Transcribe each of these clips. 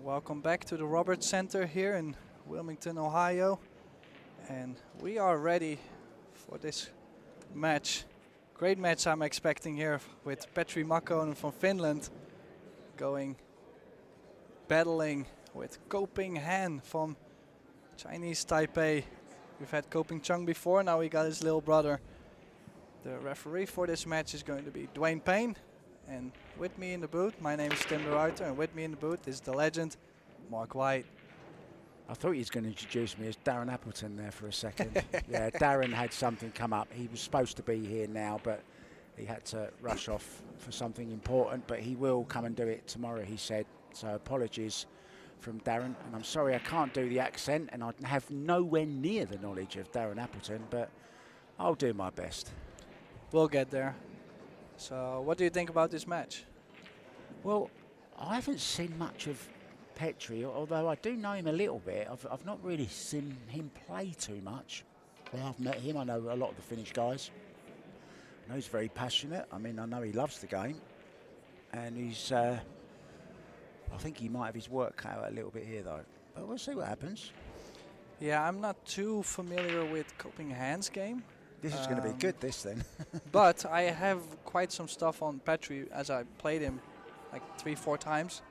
Welcome back to the Roberts Center here in Wilmington, Ohio. And we are ready for this match. Great match I'm expecting here with Petri Makkonen from Finland battling with Ko Ping Han from Chinese Taipei. We've had Ko Ping Chung before, now we got his little brother. The referee for this match is going to be Dwayne Payne. And with me in the booth, my name is Tim de Ruyter, and with me in the booth is the legend, Mark White. I thought he was going to introduce me as Darren Appleton there for a second. Yeah, Darren had something come up. He was supposed to be here now, but he had to rush off for something important, but he will come and do it tomorrow, he said. So apologies from Darren, and I'm sorry I can't do the accent, and I have nowhere near the knowledge of Darren Appleton, but I'll do my best. We'll get there. So what do you think about this match? Well, I haven't seen much of Petri, although I do know him a little bit. I've not really seen him play too much. Well, I've met him, I know a lot of the Finnish guys. I know he's very passionate. I mean, I know he loves the game. And he's, I think he might have his work cut out a little bit here though. But we'll see what happens. Yeah, I'm not too familiar with Ko Ping Han's game. This is going to be good, this then. But I have quite some stuff on Petri as I played him like 3-4 times.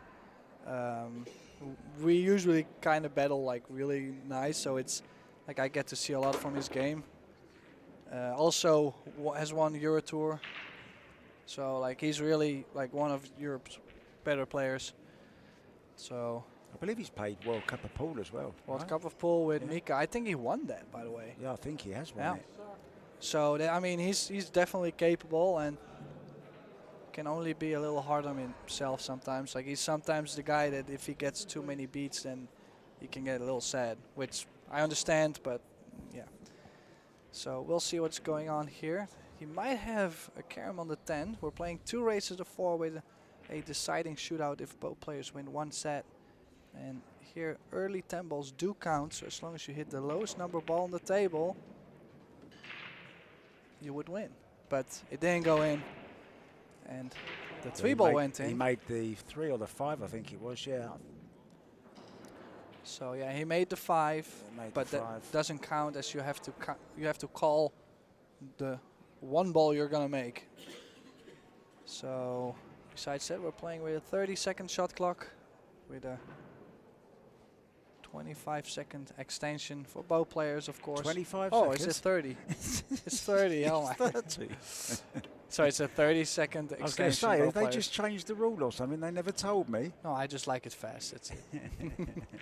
We usually kind of battle like really nice, so it's like I get to see a lot from his game. Also has won Euro Tour, so like he's really like one of Europe's better players. So I believe he's played World Cup of Pool as well. World Cup of Pool with Mika. I think he won that, by the way. Yeah, I think he has won it. So I mean, he's definitely capable and can only be a little hard on himself sometimes. Like he's sometimes the guy that if he gets too many beats, then he can get a little sad, which I understand, but yeah. So we'll see what's going on here. He might have a carom on the 10. We're playing 2 races to 4 with a deciding shootout if both players win 1 set. And here early 10 balls do count, so as long as you hit the lowest number ball on the table, you would win. But it didn't go in, and the 3 ball went in. He made the 3 or the 5, I think it was, yeah. So yeah, he made the 5, but that doesn't count as you have to call the 1 ball you're gonna make. So besides that, we're playing with a 30-second shot clock with a 25-second extension for both players, of course. 25 oh, seconds? It's 30. It's 30. Oh my. 30. So it's a 30-second extension. I was going to say, have they just changed the rule or something? They never told me. No, I just like it fast. It's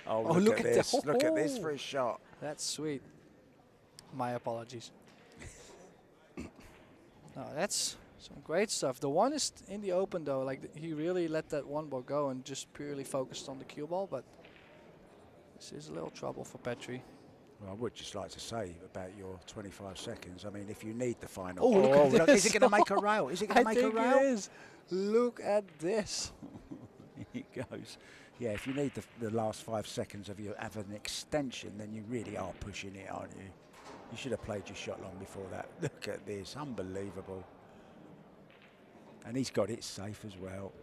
oh, look at this. Look at this for a shot. That's sweet. My apologies. No, that's some great stuff. The one is in the open though. Like he really let that 1 ball go and just purely focused on the cue ball, but this is a little trouble for Petri. Well, I would just like to say about your 25 seconds. I mean, if you need the final. Oh, look at this. Is it going to make a rail? Is it going to make a rail? I think it is. Look at this. It goes. Yeah, if you need the last 5 seconds of an extension, then you really are pushing it, aren't you? You should have played your shot long before that. Look at this. Unbelievable. And he's got it safe as well.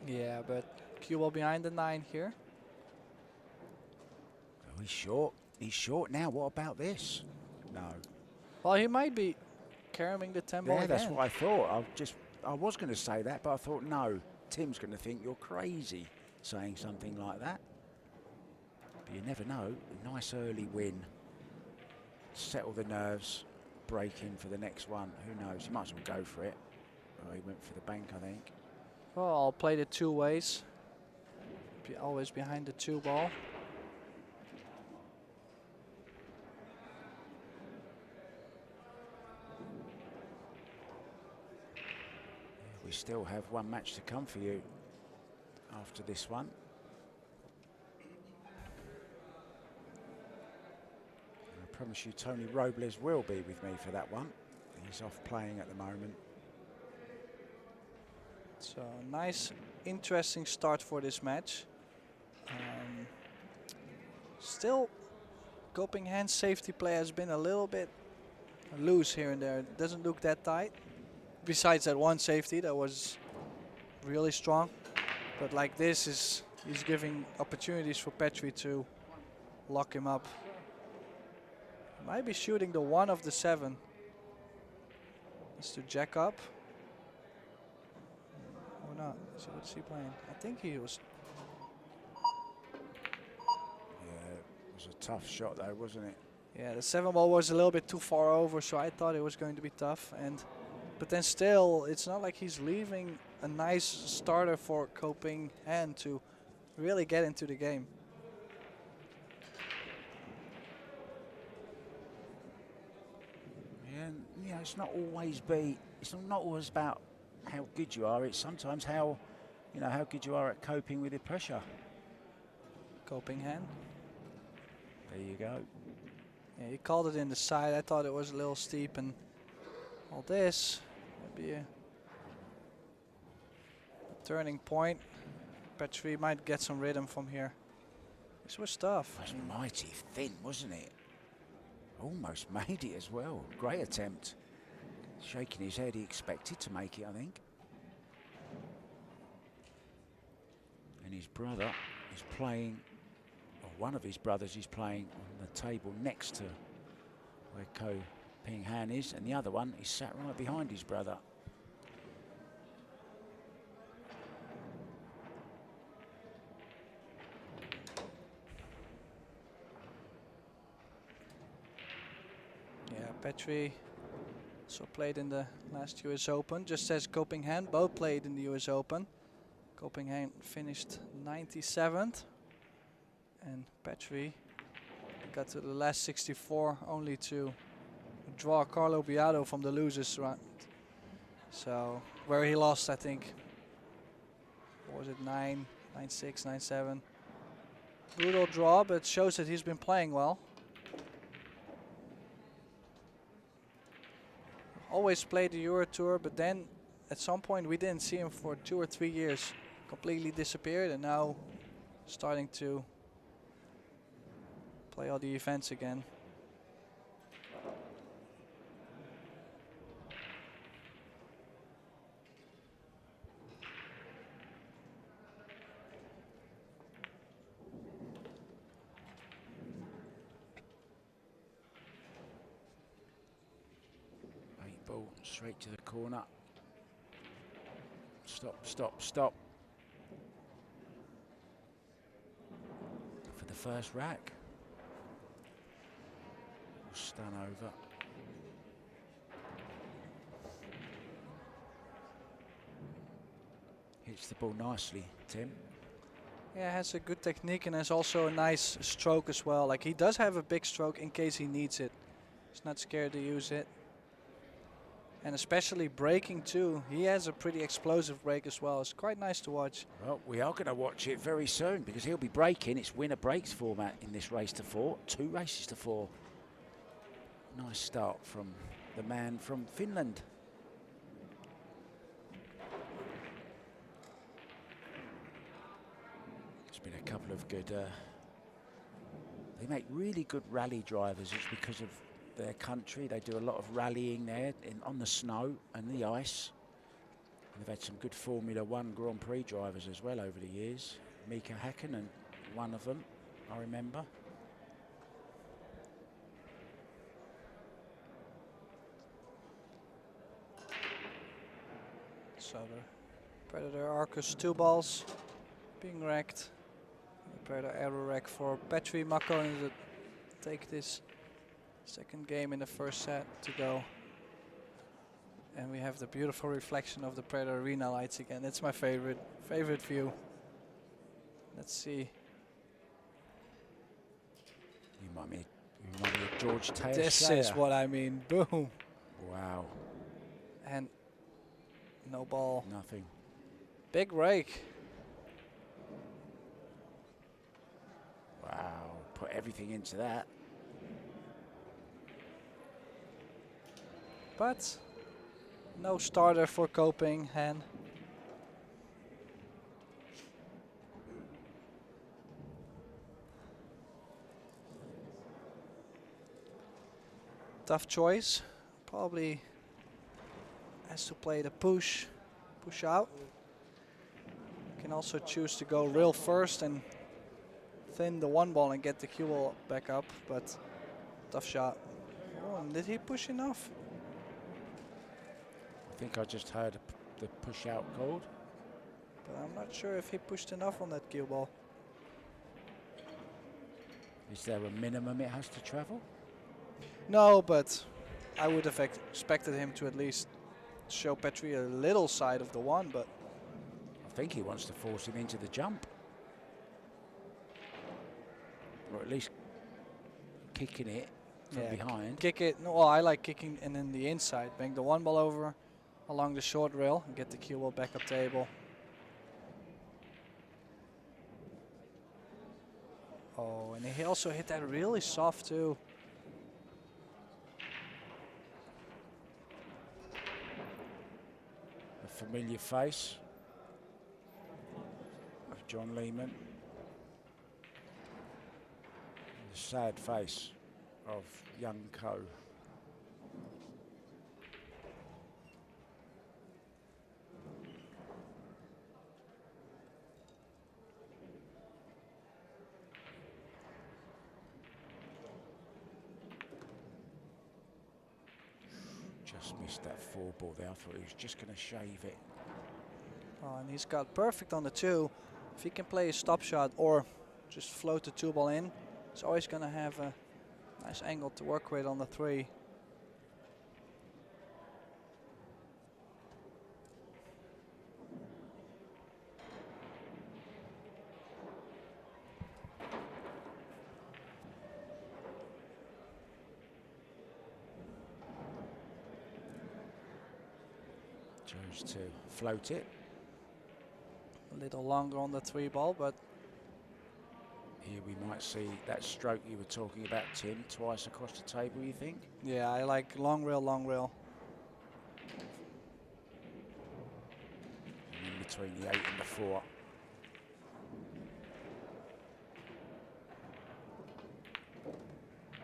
Yeah, but cue ball behind the 9 here. Oh, he's short. He's short now. What about this? No. Well, he might be carrying the 10 ball again. That's what I thought. I was going to say that, but I thought, no, Tim's going to think you're crazy saying something like that. But you never know. A nice early win. Settle the nerves. Break in for the next one. Who knows? You might as well go for it. Oh, he went for the bank, I think. Well, I'll play the 2 ways. Always behind the 2 ball. We still have 1 match to come for you after this one. I promise you Tony Robles will be with me for that one. He's off playing at the moment. So nice, interesting start for this match. Still, Ko Ping Han's safety play has been a little bit loose here and there. It doesn't look that tight. Besides that 1 safety that was really strong. But like this is he's giving opportunities for Petri to lock him up. Might be shooting the 1 of the 7. Is to jack up. Or not? What's he playing? I think he was. Yeah, it was a tough shot though, wasn't it? Yeah, the 7 ball was a little bit too far over, so I thought it was going to be tough. But then still, it's not like he's leaving a nice starter for Copenhagen to really get into the game. Yeah, and, you know, it's not always about how good you are. It's sometimes how, you know, how good you are at coping with the pressure. Copenhagen. There you go. Yeah, he called it in the side. I thought it was a little steep, and all this would be a turning point. Petri might get some rhythm from here. This was tough. It was mighty thin, wasn't it? Almost made it as well. Great attempt. Shaking his head, he expected to make it, I think. And his brother is playing, or one of his brothers is playing on the table next to where Ko Ping Han is, and the other one is sat right behind his brother. Yeah, Petri also played in the last US Open, just as Copenhagen. Both played in the US Open. Copenhagen finished 97th, and Petri got to the last 64 only to draw Carlo Biado from the losers round. So where he lost, I think, what was it, 9, 9-6, 9-7. Brutal draw, but shows that he's been playing well. Always played the Euro Tour, but then at some point we didn't see him for 2 or 3 years. Completely disappeared, and now starting to play all the events again. Ball straight to the corner. Stop, stop, stop. For the first rack. Stun over. Hits the ball nicely, Tim. Yeah, has a good technique and has also a nice stroke as well. Like, he does have a big stroke in case he needs it. He's not scared to use it. And especially breaking too. He has a pretty explosive break as well. It's quite nice to watch. Well, we are going to watch it very soon because he'll be breaking. It's winner breaks format in this race to 4. 2 races to 4. Nice start from the man from Finland. It's been a couple of good... they make really good rally drivers. It's because of their country. They do a lot of rallying there on the snow and the ice. They've had some good Formula 1 Grand Prix drivers as well over the years. Mika Häkkinen, one of them, I remember. So the Predator Arcos II balls being wrecked. The Predator arrow rack for Petri. Makkonen to take this second game in the first set to go. And we have the beautiful reflection of the Predator Arena lights again. It's my favorite view. Let's see. You might be George Taylor. This is what I mean. Boom. Wow. And no ball. Nothing. Big rake. Wow. Put everything into that. But no starter for Copenhagen. Tough choice. Probably has to play the push out. Can can also choose to go real first and thin the one ball and get the cue ball back up, but tough shot. Oh, and did he push enough? I think I just heard the push out called. But I'm not sure if he pushed enough on that cue ball. Is there a minimum it has to travel? No, but I would have expected him to at least show Petri a little side of the one, but I think he wants to force him into the jump. Or at least kicking it from behind. Kick it. No, well, I like kicking and then the inside. Bang the one ball over along the short rail and get the cue ball back up table. Oh, and he also hit that really soft too. A familiar face of John Lehman. The sad face of young Co. Just missed that 4 ball there. I thought he was just going to shave it. Oh, and he's got perfect on the 2. If he can play a stop shot or just float the 2 ball in, he's always going to have a nice angle to work with on the 3. Chose to float it. A little longer on the 3 ball, but Here we might see that stroke you were talking about, Tim, twice across the table, you think? yeah, I like long rail, long rail. And in between the 8 and the 4.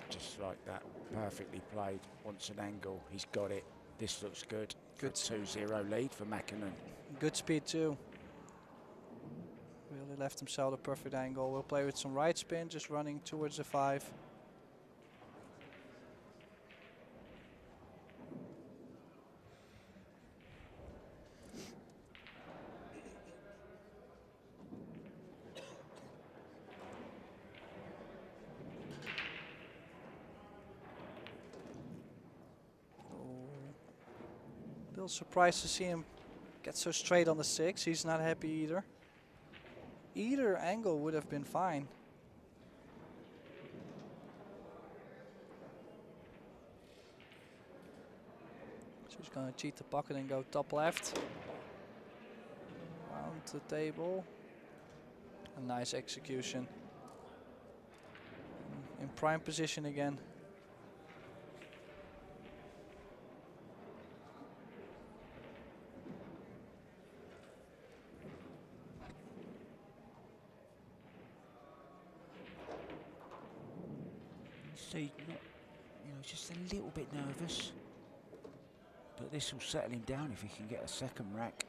Just like that, perfectly played. Wants an angle, he's got it. This looks good. Good. 2-0 lead for Makkonen. Good speed too. Really left himself a perfect angle. We'll play with some right spin, just running towards the 5. Little surprised to see him get so straight on the 6. He's not happy either. Either angle would have been fine. So he's going to cheat the pocket and go top left. Round the table. A nice execution. In prime position again. So, just a little bit nervous. But this will settle him down if he can get a second rack.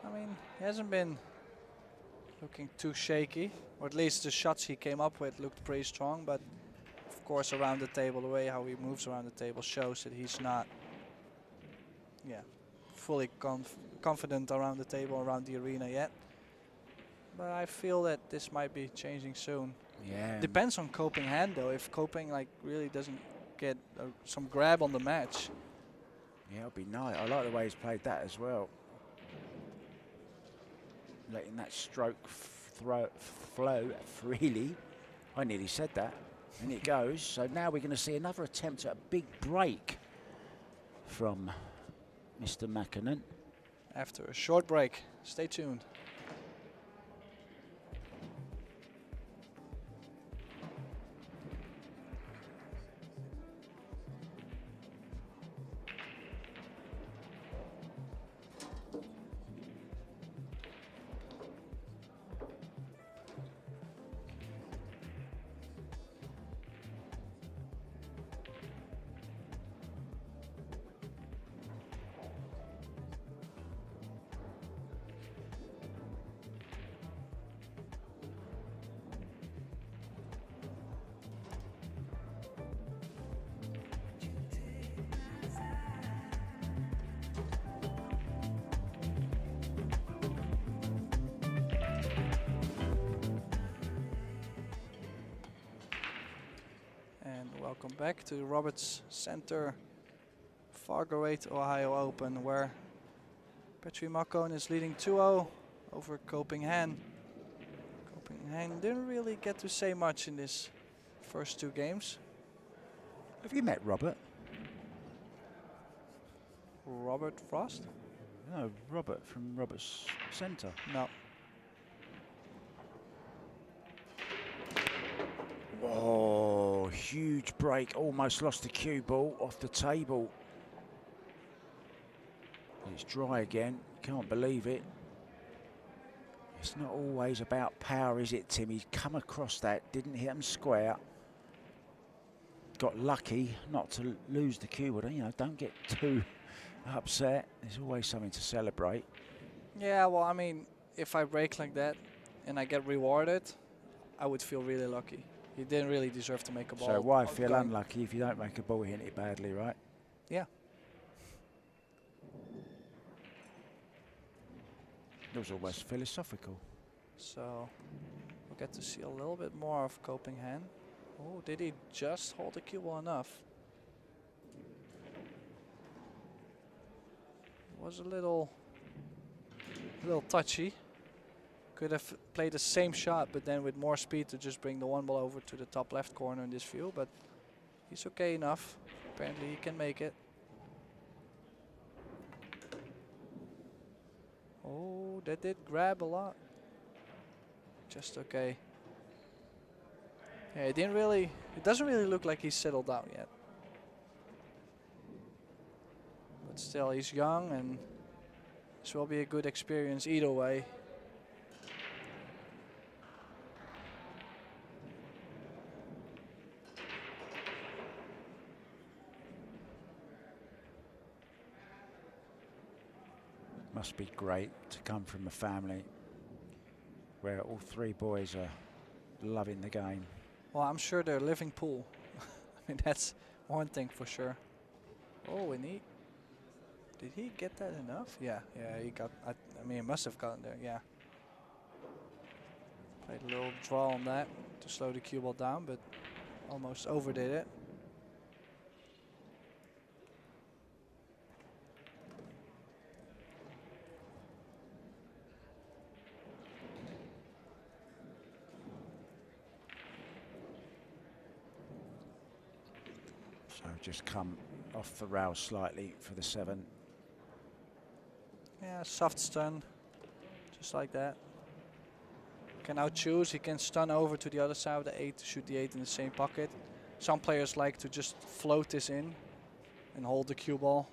I mean, he hasn't been looking too shaky, or at least the shots he came up with looked pretty strong, but of course around the table, the way how he moves around the table shows that he's not fully confident around the table, around the arena yet. But I feel that this might be changing soon. Yeah. Depends on coping hand though. If coping really doesn't get some grab on the match. Yeah, it'll be nice. I like the way he's played that as well. Letting that stroke flow freely. I nearly said that. And it goes. So now we're going to see another attempt at a big break from Mr. Makkonen. After a short break. Stay tuned. Welcome back to the Roberts Center FargoRate Ohio Open, where Petri Makkonen is leading 2-0 over Copenhagen. Copenhagen didn't really get to say much in this first 2 games. Have you met Robert? Robert Frost? No, Robert from Roberts Centre. No. Oh, huge break. Almost lost the cue ball off the table. It's dry again. Can't believe it. It's not always about power, is it, Tim? He's come across that, didn't hit him square. Got lucky not to lose the cue, but you know, don't get too upset. There's always something to celebrate. Yeah, well, I mean, if I break like that and I get rewarded, I would feel really lucky. He didn't really deserve to make a ball. So why feel unlucky if you don't make a ball, hit it badly, right? Yeah. It was almost philosophical. So we'll get to see a little bit more of Copenhagen. Oh, did he just hold the cue ball enough? It was a little touchy. Could have played the same shot, but then with more speed to just bring the 1 ball over to the top left corner in this view. But he's okay enough. Apparently he can make it. Oh, that did grab a lot. Just okay. Yeah, it doesn't really look like he's settled down yet. But still, he's young, and this will be a good experience either way. Must be great to come from a family where all 3 boys are loving the game. Well, I'm sure they're living pool. I mean, that's one thing for sure. Oh, and did he get that enough? Yeah, he got, I mean, he must have gotten there, yeah. Played a little draw on that to slow the cue ball down, but almost overdid it. So just come off the rail slightly for the 7. Yeah, soft stun, just like that. Can now choose, he can stun over to the other side of the 8 to shoot the 8 in the same pocket. Some players like to just float this in and hold the cue ball.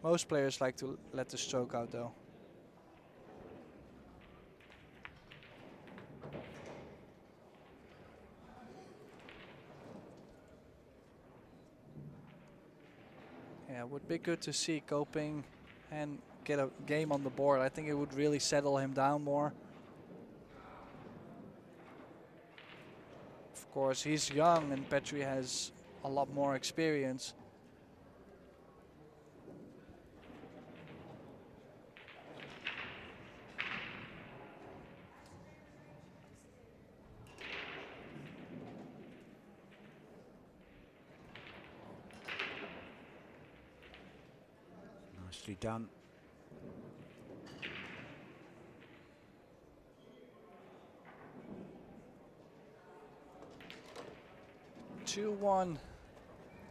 Most players like to let the stroke out though. Yeah, it would be good to see Coping and get a game on the board. I think it would really settle him down more. Of course, he's young and Petri has a lot more experience. Nicely done.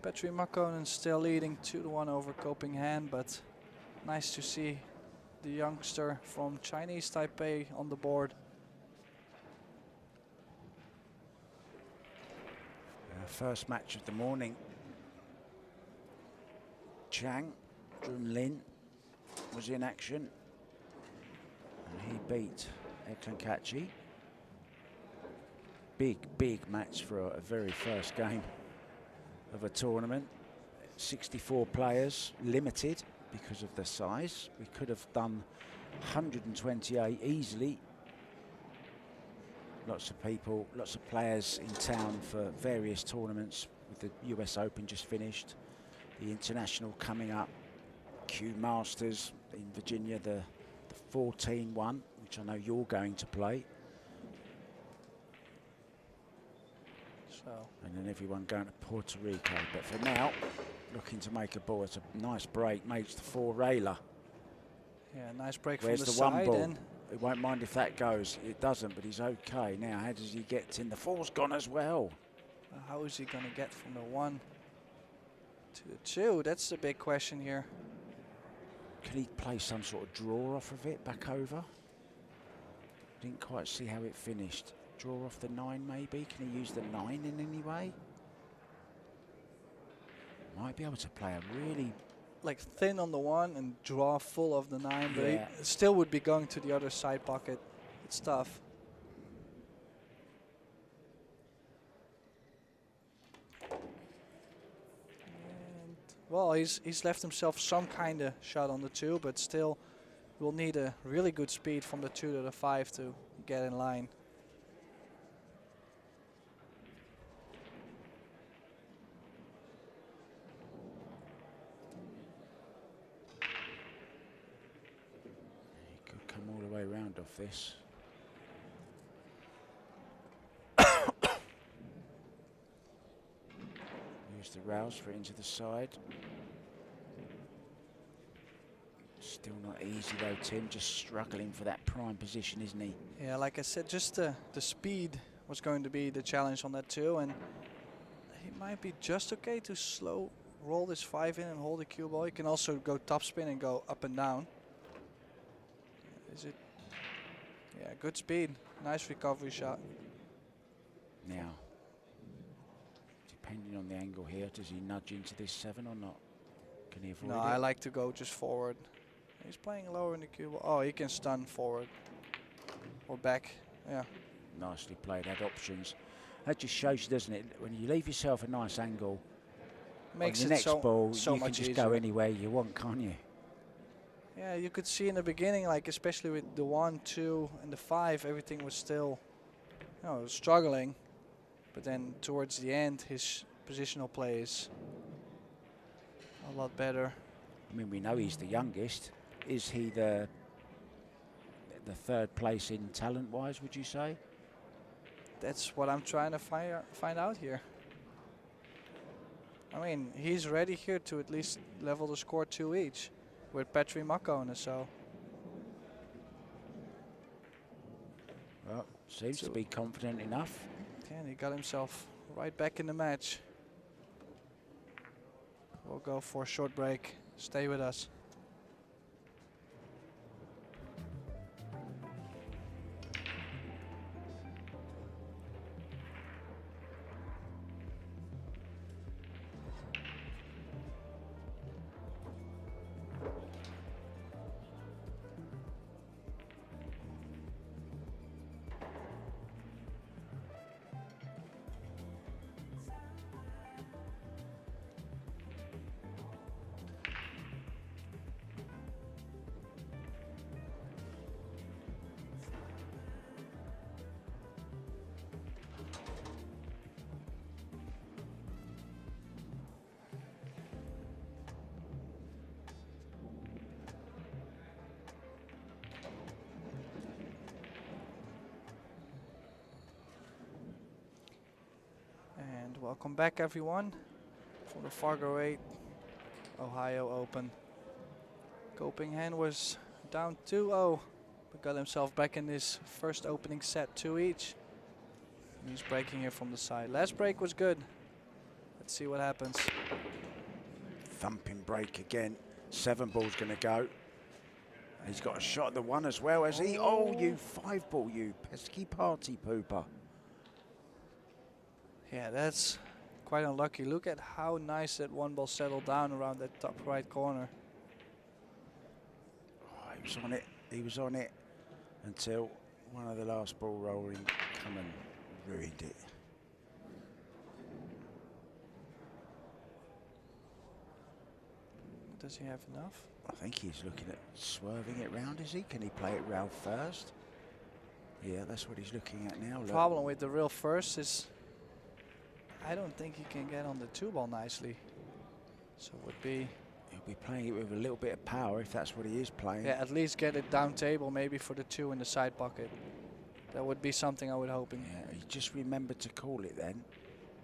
Petri Makkonen still leading 2-1 over Copenhagen, but nice to see the youngster from Chinese Taipei on the board. First match of the morning. Chang Junlin was in action and he beat Eklankachi. Big match for a very first game of a tournament. 64 players, limited because of the size. We could have done 128 easily. Lots of people, lots of players in town for various tournaments, with the US Open just finished, the International coming up, Q Masters in Virginia, the 14 one, which I know you're going to play. So So. And then everyone going to Puerto Rico. But for now, looking to make a ball. It's a nice break, makes the 4-railer. Yeah, nice break Where's from the one side. ball? And He won't mind if that goes. It doesn't, but he's okay. Now, how does he get in? The 4's gone as well. how is he going to get from the 1 to the 2? That's the big question here. Can he play some sort of draw off of it, back over? Didn't quite see how it finished. Draw off the 9 maybe? Can he use the 9 in any way? Might be able to play a really... Like thin on the 1 and draw full of the 9, but Yeah. he still would be going to the other side pocket. It's tough. And well, he's left himself some kind of shot on the 2, but still will need a really good speed from the 2 to the 5 to get in line. He could come all the way around off this. Use the rouse for it into the side. Still not easy though, Tim. Just struggling for that prime position, isn't he? Yeah, like I said, just the speed was going to be the challenge on that 2, and he might be just okay to slow roll this 5 in and hold the cue ball. He can also go topspin and go up and down. Is it? Yeah, good speed. Nice recovery shot. Now, depending on the angle here, does he nudge into this 7 or not? Can he avoid No, it? I like to go just forward. He's playing lower in the cue ball. Oh, he can stun forward or back. Yeah. Nicely played, had options. That just shows you, doesn't it? When you leave yourself a nice angle, Makes on the it next so ball, so you can much just easier. go anywhere you want, can't you? Yeah, you could see in the beginning, like especially with the 1, 2, and the 5, everything was still, struggling. But then towards the end, his positional play is a lot better. I mean, we know he's the youngest. Is he the 3rd place in talent-wise, would you say? That's what I'm trying to find out here. I mean, he's ready here to at least level the score 2 each with Petri Makkonen, so. Well, seems to be confident enough. Yeah, and he got himself right back in the match. We'll go for a short break. Stay with us. Welcome back, everyone, for the FargoRate Ohio Open. Copenhagen was down 2-0, but got himself back in this first opening set, 2 each. And he's breaking here from the side. Last break was good. Let's see what happens. Thumping break again. 7 ball's going to go. He's got a shot at the 1 as well, has he? Oh, you 5 ball, you pesky party pooper. Yeah, that's quite unlucky. Look at how nice that 1 ball settled down around that top right corner. Oh, he was on it. He was on it until one of the last ball rolling come and ruined it. Does he have enough? I think he's looking at swerving it round, is he? Can he play it round first? Yeah, that's what he's looking at now. The problem with the real first is I don't think he can get on the 2 ball nicely. So it would be... He'll be playing it with a little bit of power if that's what he is playing. Yeah, at least get it down table maybe for the 2 in the side pocket. That would be something I would hoping. Yeah, he just remembered to call it then.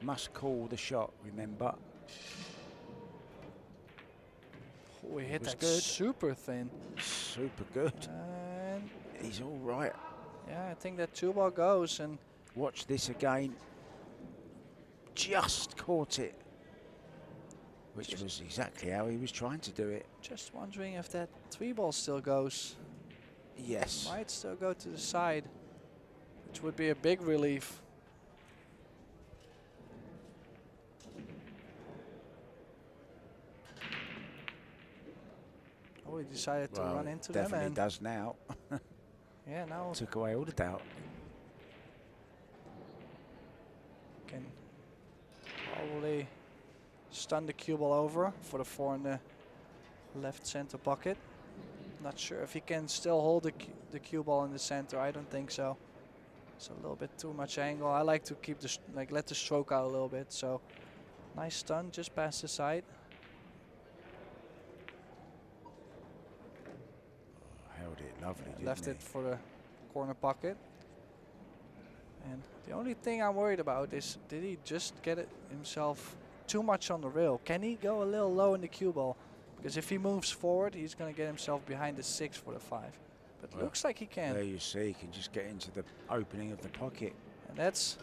Must call the shot, remember. Oh, he hit that good. super thin. Super good. And He's all right. yeah, I think that 2 ball goes, and Watch this again. Just caught it. Which was exactly how he was trying to do it. just wondering if that 3 ball still goes. Yes. Might still go to the side, which would be a big relief. Oh, he decided to run into them, Definitely and does now. yeah, now Took away all the doubt. can probably stun the cue ball over for the 4 in the left center pocket. Not sure if he can still hold the cue ball in the center. I don't think so. It's a little bit too much angle. I like to keep the let the stroke out a little bit. So nice stun just past the side. Held it lovely, didn't Left he? it for the corner pocket. And the only thing I'm worried about is, did he just get it himself too much on the rail? Can he go a little low in the cue ball? Because if he moves forward, he's going to get himself behind the 6 for the 5. But Well, looks like he can. There you see, he can just get into the opening of the pocket. And that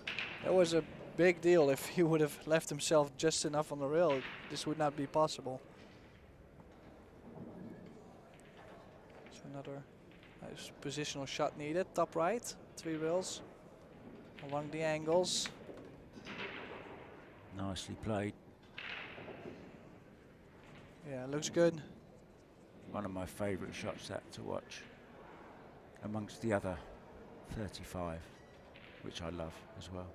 was a big deal. If he would have left himself just enough on the rail, this would not be possible. So another nice positional shot needed. Top right, 3 rails along the angles. Nicely played. Yeah, looks good. One of my favourite shots that to watch, amongst the other 35, which I love as well.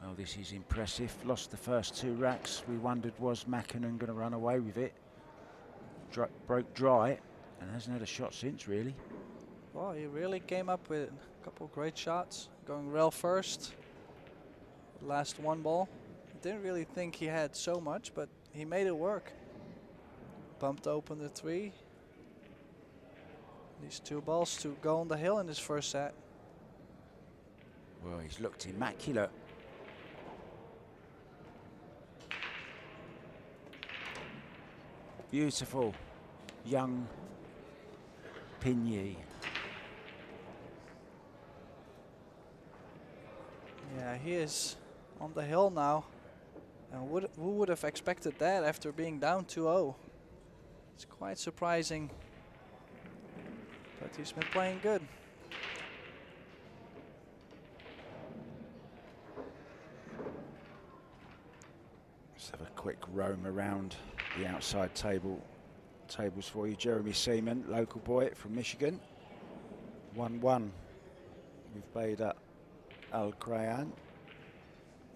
Well, this is impressive. Lost the first 2 racks. We wondered, was Makkonen going to run away with it? Broke dry and hasn't had a shot since, really. Well, he really came up with a couple great shots. Going rail first. Last 1 ball. Didn't really think he had so much, but he made it work. Bumped open the 3. These 2 balls to go on the hill in this first set. Well, he's looked immaculate. Beautiful young Petri. Yeah, he is on the hill now. And who would have expected that after being down 2-0? It's quite surprising. But he's been playing good. Let's have a quick roam around the outside tables for you. Jeremy Seaman, local boy from Michigan. 1-1 with Beda Al-Krayan.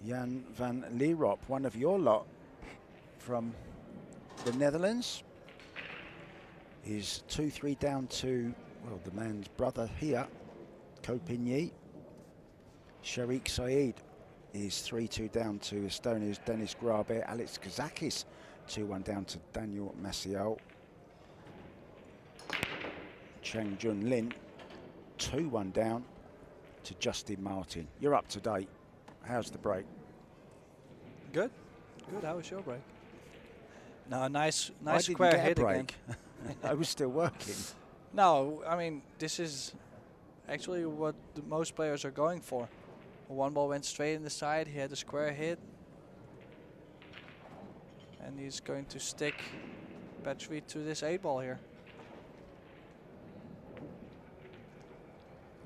Jan van Lierop, one of your lot from the Netherlands, is 2-3 down to, well, the man's brother here, Kopinyi. Sharik Saeed is 3-2 down to Estonia's Dennis Grabe. Alex Kazakis 2-1 down to Daniel Maciel. Cheng Jun Lin 2-1 down to Justin Martin. You're up to date. How's the break? Good. Good. How was your break? No, nice Why didn't square you get a hit break? again. I was still working. No, I mean, this is actually what the most players are going for. 1 ball went straight in the side. He had a square hit. And he's going to stick Petri to this 8 ball here.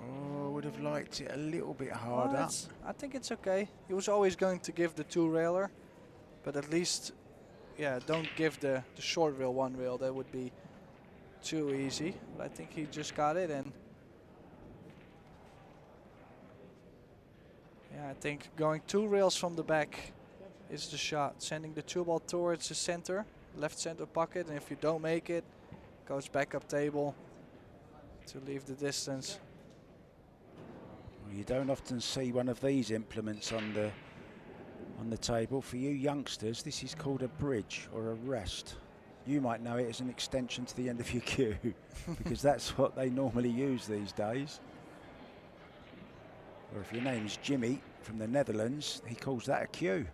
Oh, would have liked it a little bit Well, harder. I think it's okay. He was always going to give the 2 railer, but at least, yeah, don't give the short rail 1 rail. That would be too easy. But I think he just got it, and yeah, I think going 2 rails from the back is the shot. Sending the 2 ball towards the center, left center pocket, and if you don't make it, goes back up table to leave the distance. You don't often see one of these implements on on the table. For you youngsters, this is called a bridge or a rest. You might know it as an extension to the end of your cue, because that's what they normally use these days. Or if your name's Jimmy from the Netherlands, he calls that a cue.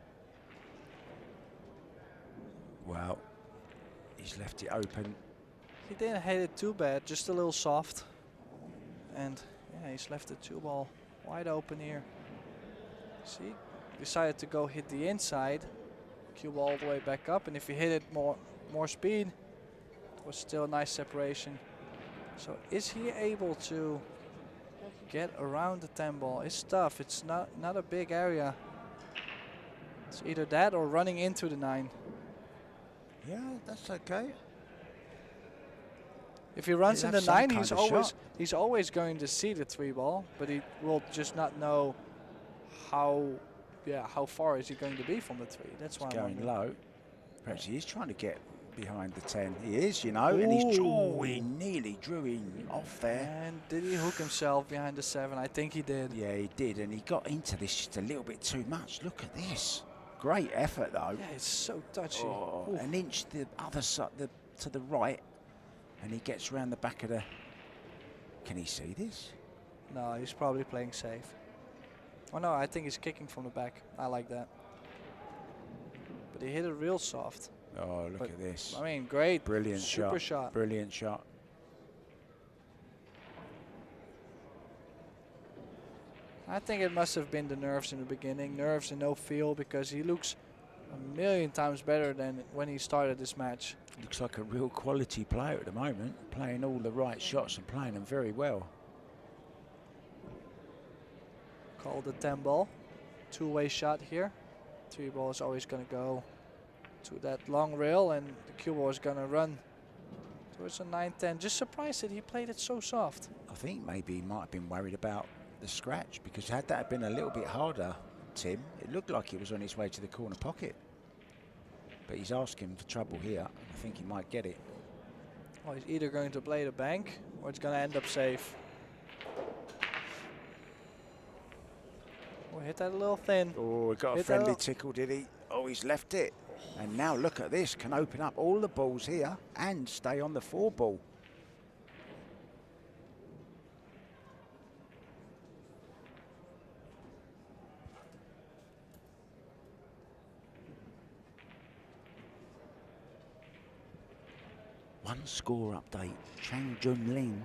Well, he's left it open. He didn't hit it too bad, just a little soft. And yeah, he's left the 2-ball wide open here. See, decided to go hit the inside, cue ball all the way back up, and if you hit it more speed, it was still a nice separation. So is he able to get around the 10-ball? It's tough. It's not a big area. It's either that or running into the 9. Yeah, that's okay. If he runs in the 9, he's always going to see the 3-ball, but he will just not know how far is he going to be from the 3. That's why I'm going wondering. low. Perhaps he is trying to get behind the 10. He is, you know, and he nearly drew him off there. And did he hook himself behind the 7? I think he did. Yeah, he did, and he got into this just a little bit too much. Look at this. Great effort, though. Yeah, it's so touchy. Oh, an inch the other side, to the right, and he gets around the back of the... Can he see this? No, he's probably playing safe. Oh no, I think he's kicking from the back. I like that. But he hit it real soft. Oh, look at this. I mean, great. Brilliant Super shot. Brilliant shot. I think it must have been the nerves in the beginning. Nerves and no feel, because he looks a million times better than when he started this match. Looks like a real quality player at the moment. Playing all the right shots and playing them very well. Called the 10-ball. 2-way shot here. 3-ball is always going to go to that long rail, and the cue ball is going to run towards a 9-10. Just surprised that he played it so soft. I think maybe he might have been worried about the scratch, because had that been a little bit harder, Tim, it looked like he was on his way to the corner pocket. But he's asking for trouble here. I think he might get it. Well, he's either going to play the bank or it's going to end up safe. Oh, hit that a little thin. Oh, he got a friendly tickle, did he? Oh, he's left it. And now look at this. Can open up all the balls here and stay on the 4-ball. One score update. Chang Jun Ling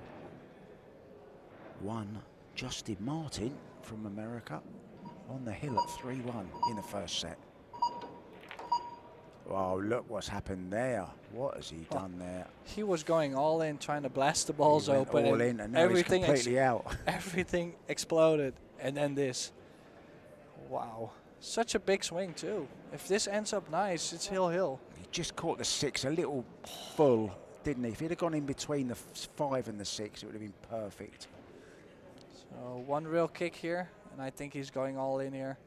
won Justin Martin from America on the hill at 3-1 in the first set. Oh, look what's happened there. What has he done there? He was going all in, trying to blast the balls open. All in, and now he's completely out. Everything exploded, and then this. Wow. Such a big swing, too. If this ends up nice, it's hill-hill. He just caught the 6 a little full, didn't he? If he'd have gone in between the 5 and the 6, it would have been perfect. So one real kick here, and I think he's going all in here.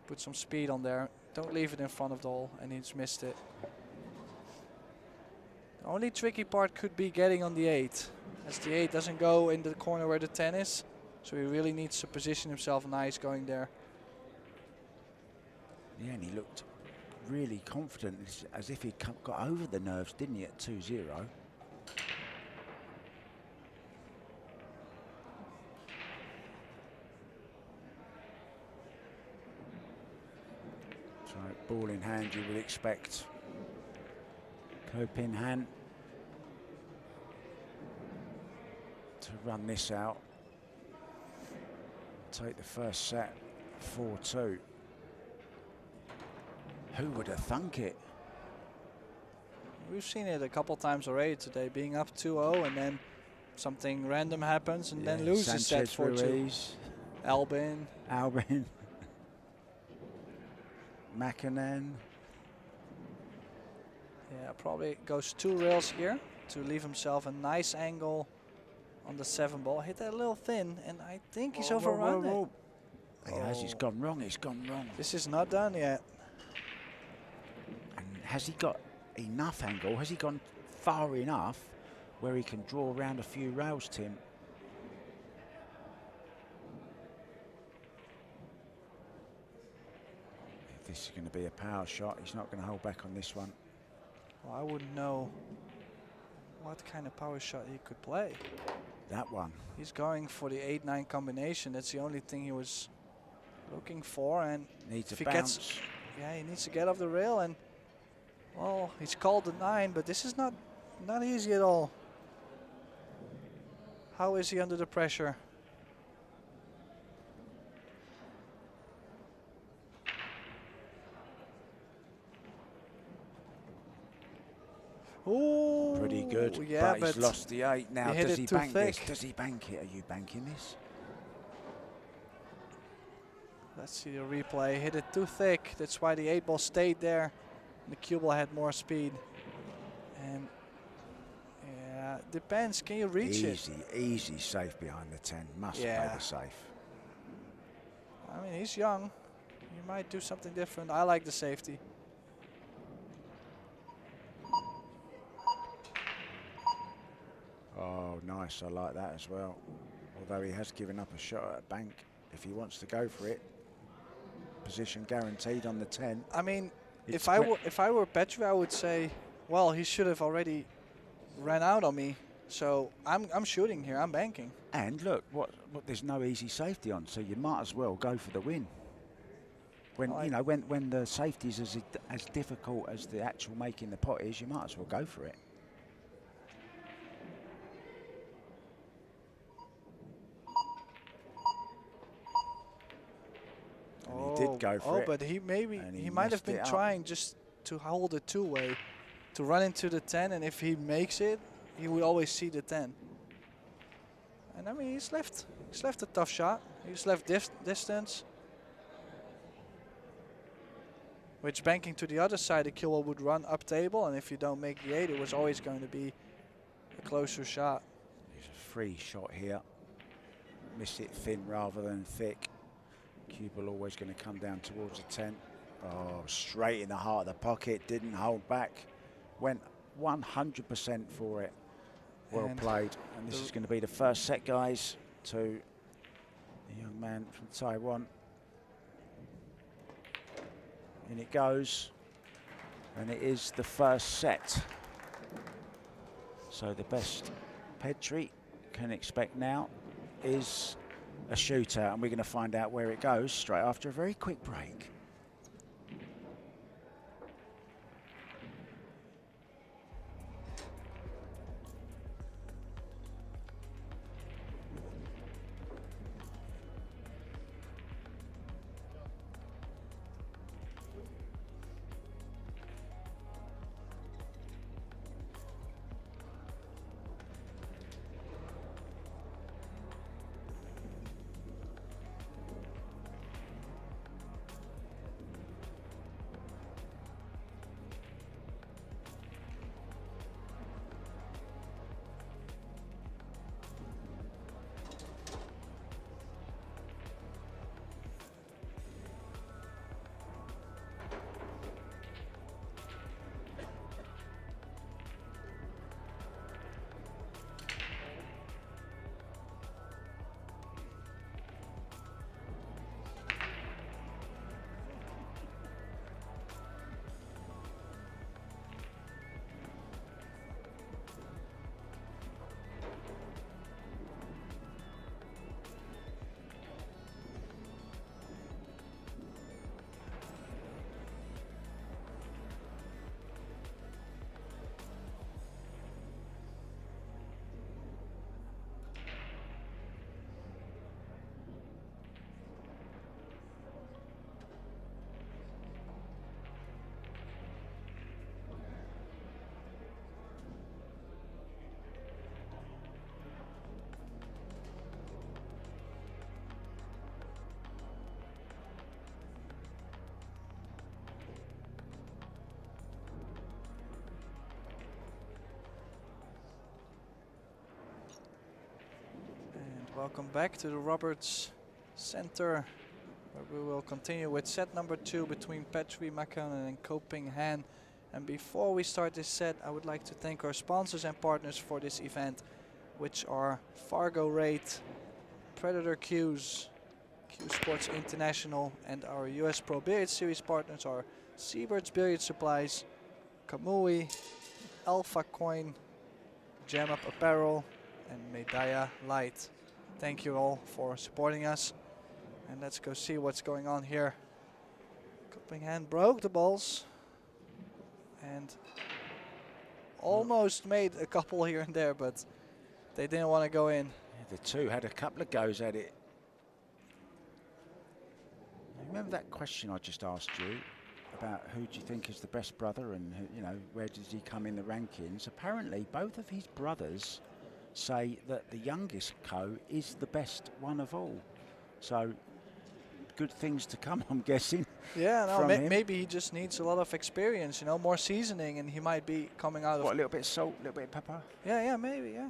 Put some speed on there. Don't leave it in front of the hole, and he's missed it. The only tricky part could be getting on the 8, as the 8 doesn't go in the corner where the 10 is. So he really needs to position himself nice going there. Yeah, and he looked really confident, as if he'd got over the nerves, didn't he, at 2-0? So, ball in hand, you would expect. Cope in hand to run this out. Take the first set 4-2. Who would have thunk it? We've seen it a couple times already today, being up 2-0 and then something random happens and then loses that 4-2. Albin. Makkonen. Yeah, probably goes 2 rails here to leave himself a nice angle on the 7-ball. Hit that a little thin, and I think he's overrun it. He has, it's gone wrong, it's gone wrong. This is not done yet. And has he got enough angle? Has he gone far enough where he can draw around a few rails, Tim? this is going to be a power shot. He's not going to hold back on this one. Well, I wouldn't know what kind of power shot he could play. That one. He's going for the 8-9 combination. That's the only thing he was looking for. And Needs if a he bounce. gets, yeah, he needs to get off the rail. And well, he's called the 9, but this is not easy at all. How is he under the pressure? Ooh, Pretty good, yeah, but he's lost the 8. Now, does he bank this? Does he bank it? Are you banking this? Let's see the replay. Hit it too thick. That's why the 8 ball stayed there. The cue ball had more speed. And yeah, depends. Can you reach it? Easy safe behind the 10. Must play the safe. I mean, he's young. He might do something different. I like the safety. Oh, nice. I like that as well. Although he has given up a shot at a bank. If he wants to go for it, position guaranteed on the 10. I mean, if I were Petri, I would say, well, he should have already ran out on me. So I'm shooting here. I'm banking. And look, there's no easy safety on, so you might as well go for the win. When when the safety is as difficult as the actual making the pot is, you might as well go for it. And he did go for it. Oh, but he might have been trying just to hold a two-way, to run into the 10, and if he makes it, he would always see the 10. And I mean, he's left a tough shot. He's left distance. Which banking to the other side, the killer would run up table, and if you don't make the 8, it was always going to be a closer shot. It's a free shot here. Miss it thin rather than thick. Cue ball always going to come down towards the 10. Oh, straight in the heart of the pocket, didn't hold back. Went 100% for it. Well played. And this is going to be the first set, guys, to the young man from Taiwan. In it goes. And it is the first set. So the best Petri can expect now is a shootout, and we're going to find out where it goes straight after a very quick break. Welcome back to the Roberts Center, where we will continue with set number 2 between Petri, Makkonen and Koping Han. And before we start this set, I would like to thank our sponsors and partners for this event, which are FargoRate, Predator Cues, CueSports International, and our US Pro Billiard Series partners are Seabirds Billiard Supplies, Kamui, Alpha Coin, Jam Up Apparel, and Medaya Light. Thank you all for supporting us. And let's go see what's going on here. Cupping hand broke the balls and almost made a couple here and there, but they didn't want to go in. Yeah, the two had a couple of goes at it. Remember that question I just asked you about who do you think is the best brother and who, you know, where does he come in the rankings? Apparently both of his brothers say that the youngest Co is the best one of all. So good things to come, I'm guessing. Yeah, no, from him. maybe he just needs a lot of experience, you know, more seasoning, and he might be coming out of... What, a little bit of salt, a little bit of pepper? Yeah, maybe, yeah.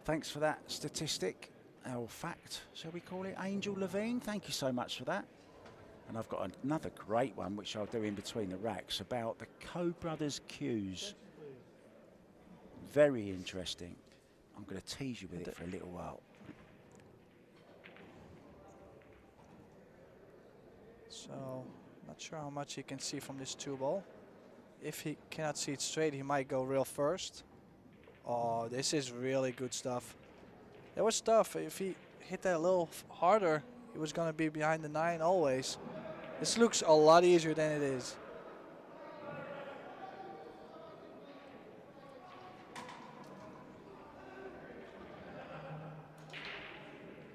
Thanks for that statistic, or fact, shall we call it? Angel Levine, thank you so much for that. And I've got another great one, which I'll do in between the racks, about the Co Brothers cues. Very interesting. I'm going to tease you with it for a little while. So, not sure how much he can see from this 2-ball. If he cannot see it straight, he might go real first. Oh, this is really good stuff. That was tough. If he hit that a little harder, he was going to be behind the 9 always. This looks a lot easier than it is.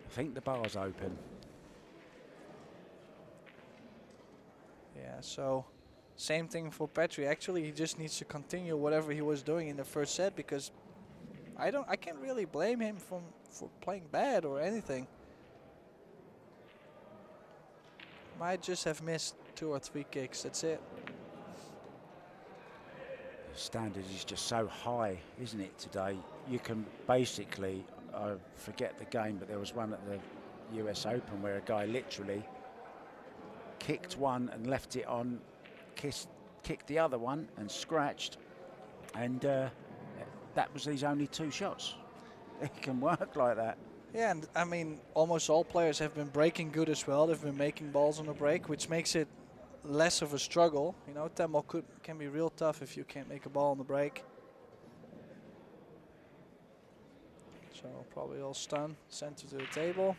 I think the bar's open. Yeah, so same thing for Petri. Actually, he just needs to continue whatever he was doing in the first set, because I can't really blame him for playing bad or anything. Might just have missed 2 or 3 kicks, that's it. The standard is just so high, isn't it, today? You can basically, I forget the game, but there was one at the US Open where a guy literally kicked one and left it on, kicked the other one and scratched, and that was his only 2 shots. It can work like that. Yeah, and I mean, almost all players have been breaking good as well. They've been making balls on the break, which makes it less of a struggle. You know, 10-ball can be real tough if you can't make a ball on the break. So probably all stun, center to the table.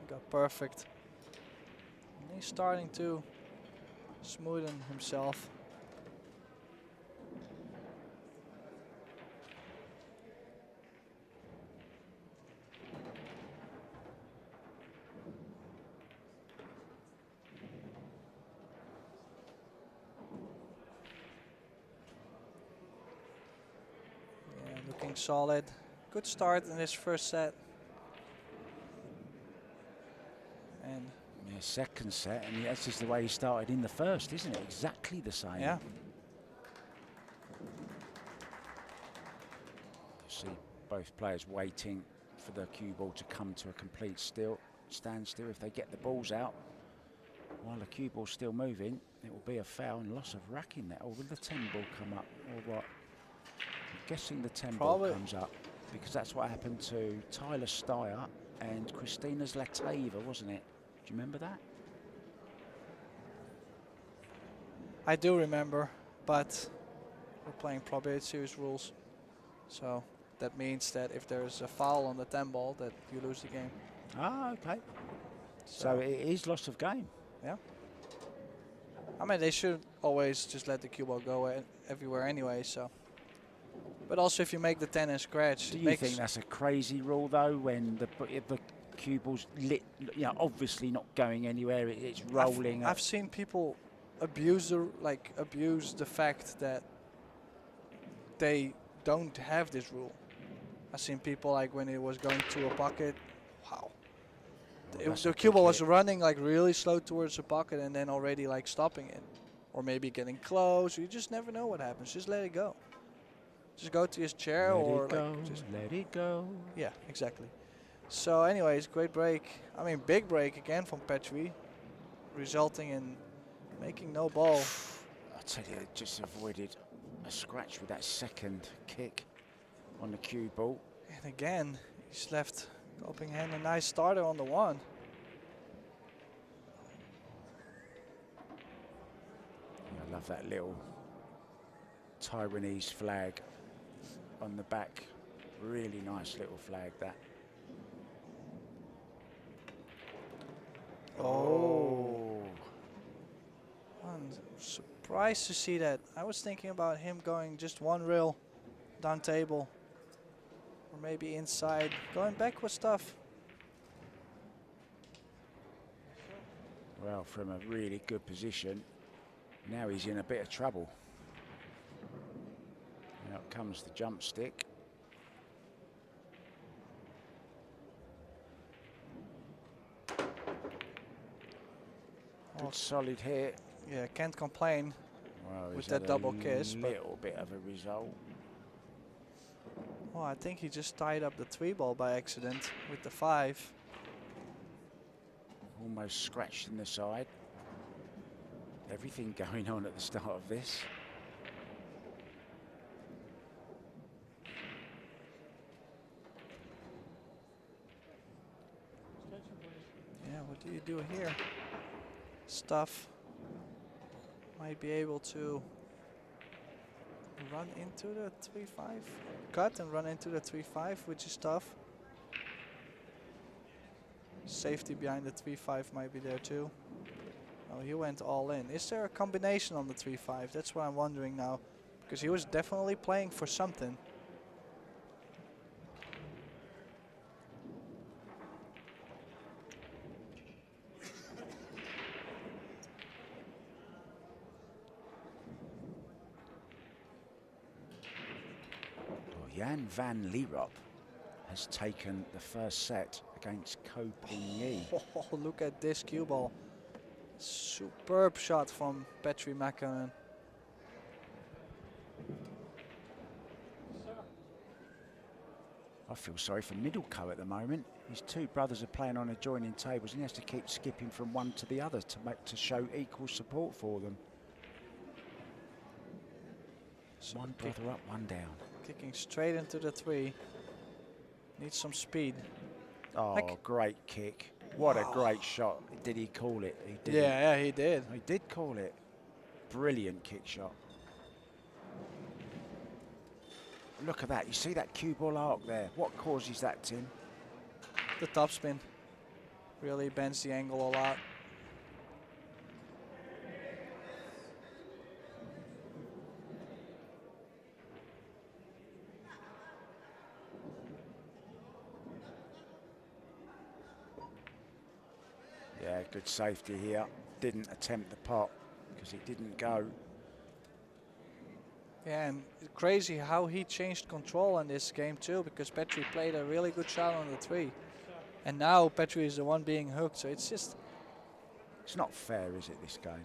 Got perfect. And he's starting to smoothen himself. Yeah, looking solid. Good start in this first set. And yeah, second set, and that's just the way he started in the first, isn't it? Exactly the same. yeah. You see both players waiting for the cue ball to come to a complete standstill. If they get the balls out while the cue ball's still moving, it will be a foul and loss of rack in that. Or will the 10 ball come up, or what? I'm guessing the 10 ball comes up, because that's what happened to Tyler Steyer and Christina Zlateva, wasn't it? Do you remember that? I do remember, but we're playing Pro Billiard Series rules. So that means that if there's a foul on the 10 ball, that you lose the game. Ah, okay. So it is loss of game. Yeah. I mean, they should always just let the cue ball go everywhere anyway, so. But also if you make the 10 and scratch. Do you think that's a crazy rule though, when the cue ball's lit, you know, obviously not going anywhere, it's rolling? I've seen people abuse the fact that they don't have this rule. I've seen people, like, when it was going to a pocket, wow. The cue ball was running like really slow towards the pocket and then already like stopping it. Or maybe getting close. You just never know what happens. Just let it go. Just go to his chair or just let it go. Yeah, exactly. So anyways, great break. I mean, big break again from Petri, resulting in making no ball. I tell you, just avoided a scratch with that second kick on the cue ball. And again, he He's left Coping Hand a nice starter on the 1. I love that little Taiwanese flag on the back. Really nice little flag, that. Oh. I'm surprised to see that. I was thinking about him going just 1 rail down table. Or maybe inside. Going back was tough. Well, from a really good position, now he's in a bit of trouble. Out comes the jump stick. Good solid hit. Yeah, can't complain with that double kiss. A little bit of a result. Well, I think he just tied up the 3 ball by accident with the 5. Almost scratched in the side. Everything going on at the start of this. Yeah, what do you do here? Stuff. Might be able to run into the 3-5. Cut and run into the 3-5, which is tough. Safety behind the 3-5 might be there too. Oh, he went all in. Is there a combination on the 3-5? That's what I'm wondering now. Because he was definitely playing for something. Jan van Lierop has taken the first set against Ko Ping-yi. Oh, look at this cue ball. Superb shot from Petri Makkonen. I feel sorry for Middle Ko at the moment. His 2 brothers are playing on adjoining tables and he has to keep skipping from one to the other to show equal support for them. So one brother up, one down. Kicking straight into the 3. Needs some speed. Oh, great kick. What a great shot. Did he call it? He did. Yeah, he did. He did call it. Brilliant kick shot. Look at that. You see that cue ball arc there? What causes that, Tim? The topspin. Really bends the angle a lot. Yeah, good safety here. Didn't attempt the pot because it didn't go. Yeah, and crazy how he changed control in this game too, because Petri played a really good shot on the 3. And now Petri is the one being hooked, so it's just... It's not fair, is it, this game?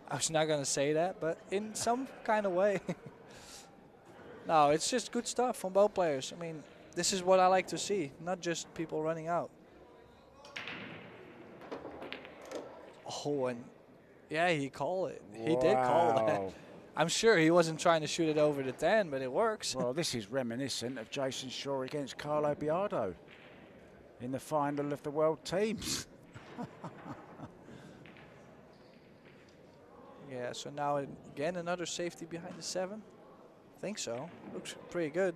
I was not going to say that, but in some kind of way. No, it's just good stuff from both players. I mean, this is what I like to see, not just people running out. Oh, and yeah, he called it. He did call that. I'm sure he wasn't trying to shoot it over the 10, but it works. Well, this is reminiscent of Jason Shaw against Carlo Biardo in the final of the World Teams. Yeah, so now again another safety behind the 7. I think so. Looks pretty good.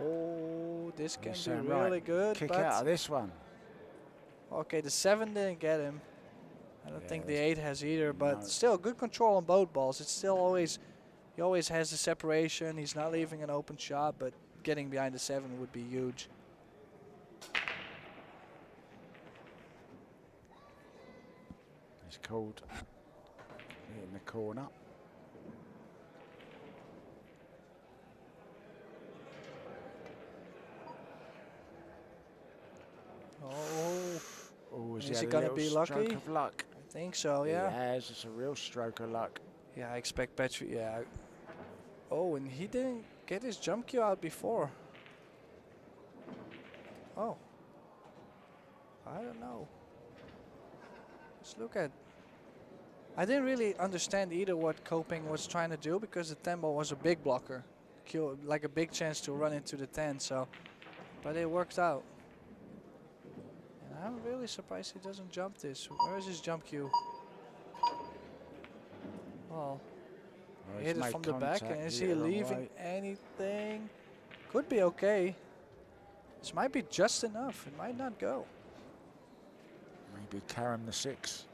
Oh, this can be really good. Kick out of this one. Okay, the 7 didn't get him. I don't think the 8 has either, but still good control on both balls. It's still always, he always has the separation. He's not leaving an open shot, but getting behind the 7 would be huge. It's called in the corner. Oh, is he going to be lucky? Stroke of luck. I think so, yeah. He has. It's a real stroke of luck. Yeah, I expect Petri, yeah. Oh, and he didn't get his jump cue out before. Oh. I don't know. Let's look at... I didn't really understand either what Coping was trying to do, because the 10 ball was a big blocker. Like a big chance to run into the 10, so But it worked out. And I'm really surprised he doesn't jump this. Where is his jump cue? Well, he hit it from the back, and is he leaving anything? Could be okay. This might be just enough. It might not go. Maybe carom the 6.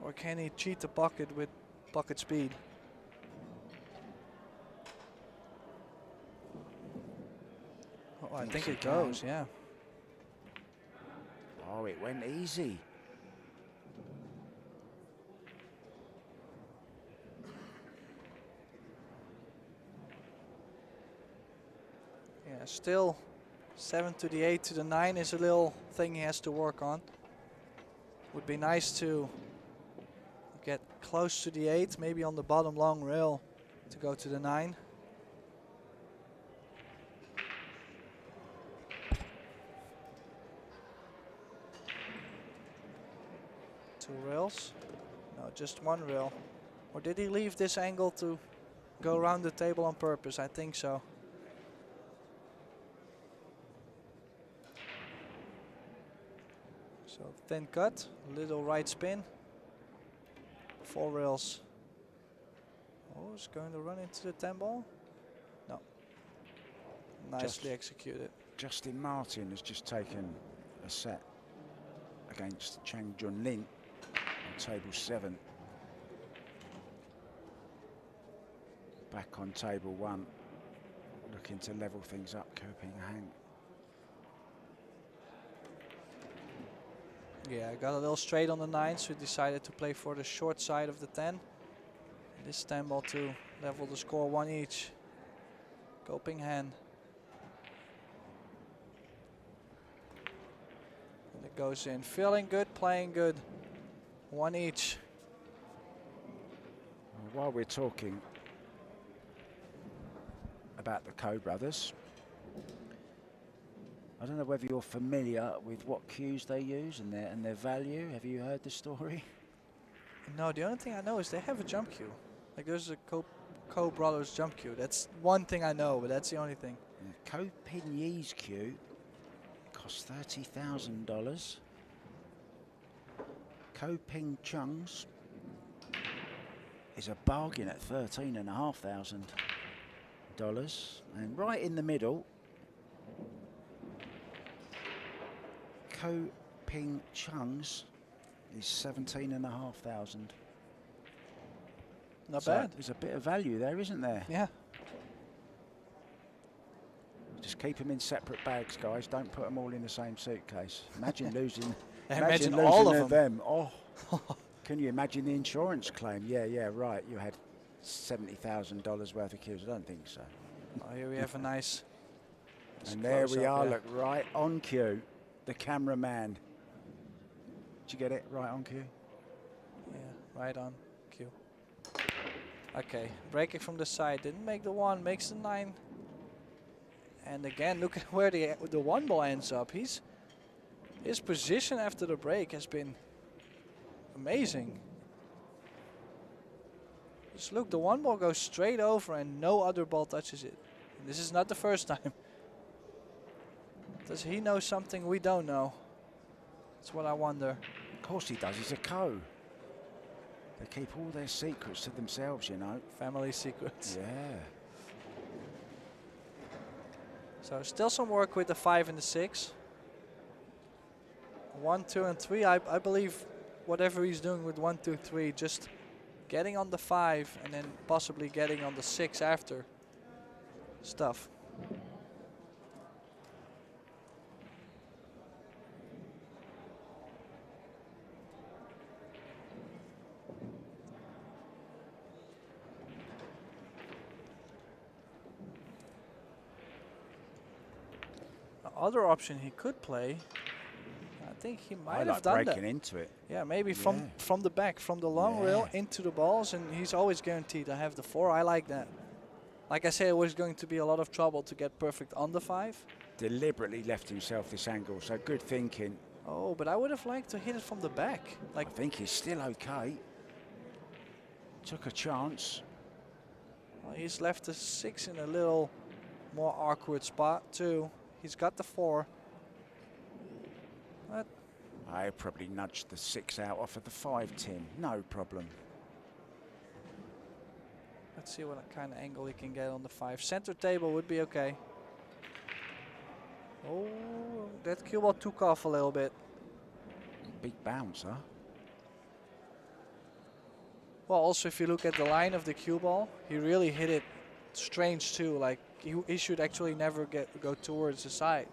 Or can he cheat the pocket with pocket speed? Oh, I think it goes, yeah. Oh, it went easy. Yeah, still 7 to the 8 to the 9 is a little thing he has to work on. Would be nice to get close to the 8, maybe on the bottom long rail to go to the 9. Two rails? No, just one rail. Or did he leave this angle to go around the table on purpose? I think so. So thin cut, little right spin. 4 rails. Oh, it's going to run into the 10 ball? No. Nicely executed. Justin Martin has just taken a set against Chang Jun Lin on table 7. Back on table 1, looking to level things up, Koping Hang. Yeah, I got a little straight on the 9, so decided to play for the short side of the 10. This 10 ball to level the score 1 each. Koping hand. And it goes in. Feeling good, playing good. 1 each. While we're talking about the Ko brothers, I don't know whether you're familiar with what cues they use and their value. Have you heard the story? No, the only thing I know is they have a jump cue. Like there's a Ko brothers jump cue. That's one thing I know, but that's the only thing. Yeah, Ko Pin Yee's cue costs $30,000. Ko Ping Chung's is a bargain at $13,500. And right in the middle, Ko Ping Chung's is $17,500. Not so bad. There's a bit of value there, isn't there? Yeah. Just keep them in separate bags, guys. Don't put them all in the same suitcase. Imagine losing. Imagine losing all of them. Oh, can you imagine the insurance claim? Yeah, right. You had $70,000 worth of cues. I don't think so. Oh, here we have a nice. And there we are. Yeah. Look, right on cue. The cameraman. Did you get it? Right on cue? Yeah, right on cue. Okay, breaking from the side. Didn't make the 1, makes the 9. And again, look at where the 1 ball ends up. His position after the break has been amazing. Just look, the 1 ball goes straight over and no other ball touches it. And this is not the first time. Does he know something we don't know? That's what I wonder. Of course he does. He's a Co. They keep all their secrets to themselves, you know. Family secrets. Yeah. So still some work with the 5 and the 6. 1, 2, and 3. I believe whatever he's doing with 1, 2, 3, just getting on the 5 and then possibly getting on the 6 after stuff. Other option he could play, I think he might have done that. Breaking into it. Yeah, maybe from the back, from the long rail into the balls, and he's always guaranteed to have the 4. I like that. Like I said, it was going to be a lot of trouble to get perfect on the 5. Deliberately left himself this angle, so good thinking. Oh, but I would have liked to hit it from the back. Like I think he's still okay. Took a chance. Well, he's left the 6 in a little more awkward spot too. He's got the 4. But I probably nudged the 6 out off of the 5, Tim. No problem. let's see what kind of angle he can get on the 5. Center table would be okay. Oh, that cue ball took off a little bit. Big bounce, huh? Well, also if you look at the line of the cue ball, he really hit it strange too. Like he should actually never go towards the side.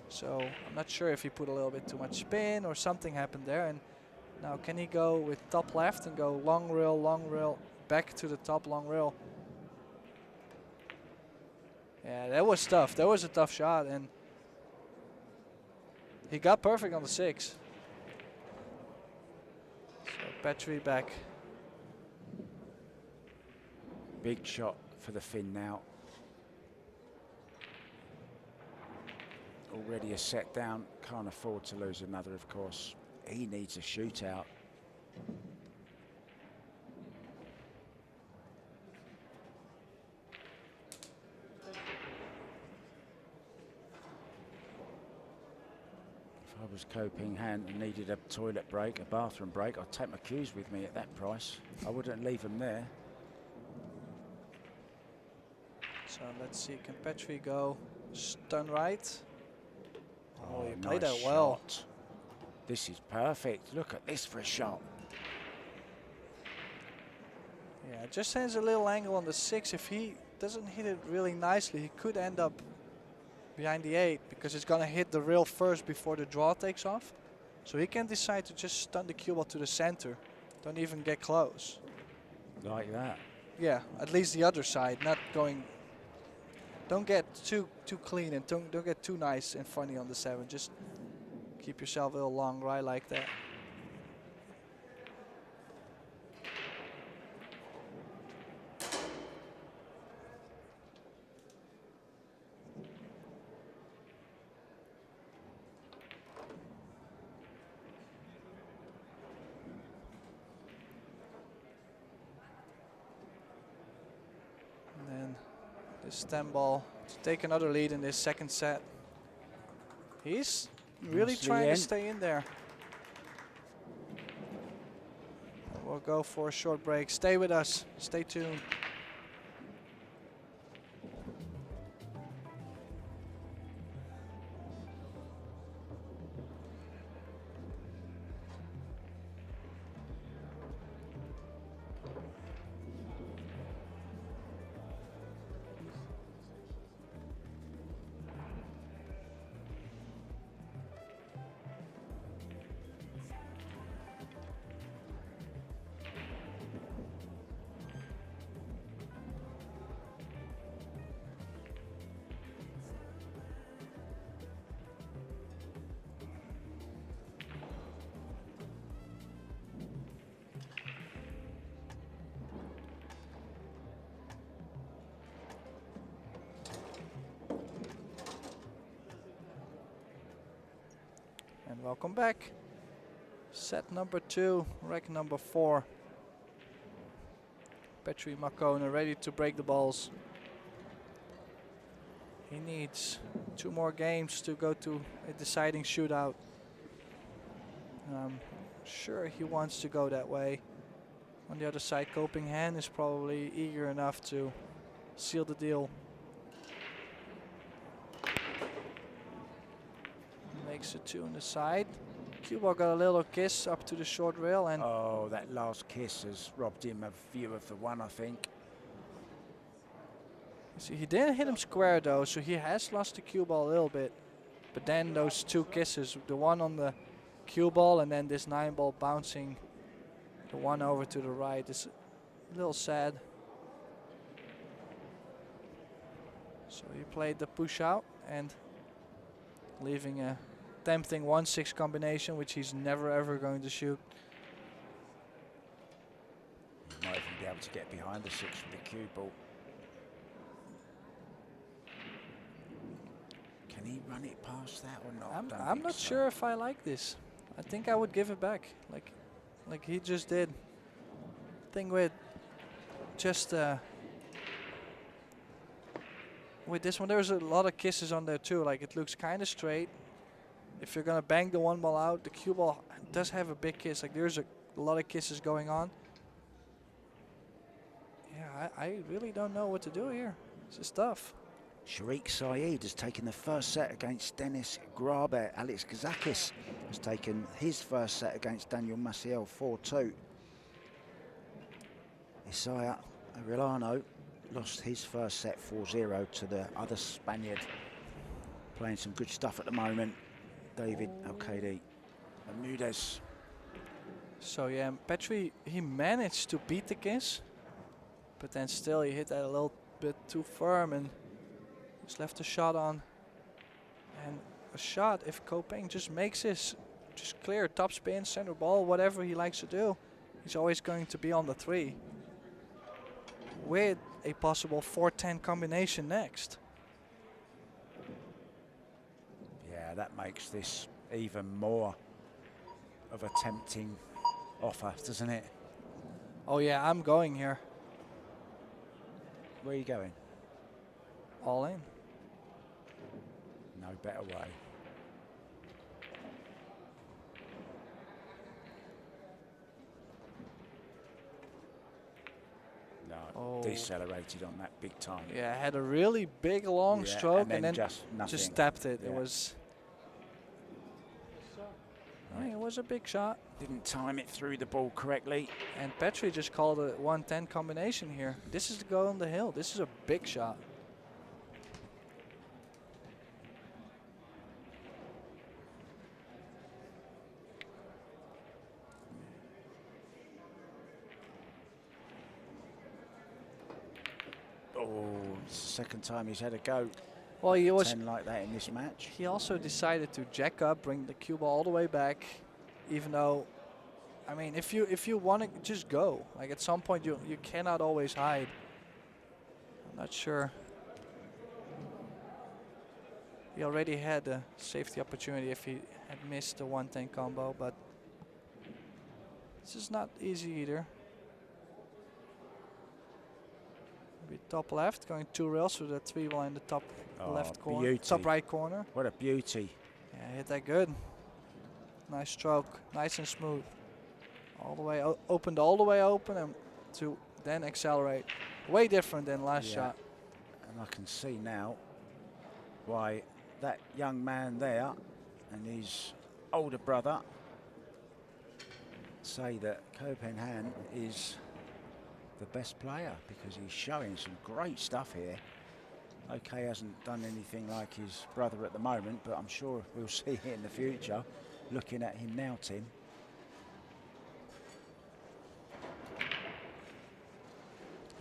So I'm not sure if he put a little bit too much spin or something happened there. And now can he go with top left and go long rail, back to the top long rail? Yeah, that was tough. That was a tough shot, and he got perfect on the 6. So Petri back. Big shot for the Finn now. Already a set down. Can't afford to lose another, of course. He needs a shootout. If I was coping hand and needed a toilet break, a bathroom break, I'd take my cues with me at that price. I wouldn't leave them there. So let's see, can Petri go stun right? Oh, he played nice that well. shot. This is perfect. Look at this for a shot. Yeah, it just has a little angle on the 6. If he doesn't hit it really nicely, he could end up behind the 8 because it's going to hit the rail first before the draw takes off. So he can decide to just stun the cue ball to the center. Don't even get close. Like that. Yeah, at least the other side, not going. Don't get too clean and don't get too nice and funny on the 7. Just keep yourself a little long right like that. And then this 10 ball to take another lead in this second set. He's really Nicely trying to in. stay in there. We'll go for a short break. Stay with us. Stay tuned. And welcome back. Set number 2, rack number 4. Petri Makkonen ready to break the balls. He needs 2 more games to go to a deciding shootout. I'm sure he wants to go that way. On the other side, Coping Hand is probably eager enough to seal the deal. Makes a 2 on the side. Cue ball got a little kiss up to the short rail, and Oh, that last kiss has robbed him of view of the 1, I think. see, he didn't hit him square though, so he has lost the cue ball a little bit. But then those 2 kisses, the one on the cue ball and then this 9 ball bouncing the one over to the right, is a little sad. So he played the push out and leaving a tempting 1-6 combination, which he's never ever going to shoot. Might even be able to get behind the 6 with the cue ball. Can he run it past that or not? Don't I'm think not so. sure if I like this. I think I would give it back, like he just did. Thing with just with this one, there's a lot of kisses on there too. Like, it looks kind of straight. If you're gonna bang the one ball out, the cue ball does have a big kiss. Like, there's a lot of kisses going on. Yeah, I really don't know what to do here. This is tough. Sharik Saeed has taken the first set against Dennis Graber. Alex Kazakis has taken his first set against Daniel Maciel, 4-2. Isaiah Arellano lost his first set 4-0 to the other Spaniard. Playing some good stuff at the moment, David Alcaide Bermudez. So yeah, Petri, he managed to beat the kiss, but then still he hit that a little bit too firm and just left a shot on. And a shot, if Kopeng just makes his just clear top spin, center ball, whatever he likes to do, he's always going to be on the 3 with a possible 4-10 combination next. Yeah, that makes this even more of a tempting offer, doesn't it? Oh yeah, I'm going here. Where are you going? All in. No better way. No, decelerated on that big time. Yeah, had a really big long stroke and then just tapped it. Yeah. It was. Yeah, it was a big shot. Didn't time it through the ball correctly. And Petri just called a 110 combination here. This is the go on the hill. This is a big shot. Oh, it's the second time he's had a go. Well, he was 10 like that in this match. He also decided to jack up, bring the cue ball all the way back, even though, I mean, if you want to just go. Like, at some point you cannot always hide. I'm not sure. He already had a safety opportunity if he had missed the 110 combo, but this is not easy either. Maybe top left, going 2 rails with the 3 ball in the top left corner, beauty. top right corner. What a beauty. Yeah, hit that good. Nice stroke, nice and smooth. All the way opened, all the way open, and to then accelerate. Way different than last shot. And I can see now why that young man there and his older brother say that Copenhagen is the best player, because he's showing some great stuff here. Okay, hasn't done anything like his brother at the moment, but I'm sure we'll see it in the future. Looking at him now, Tim.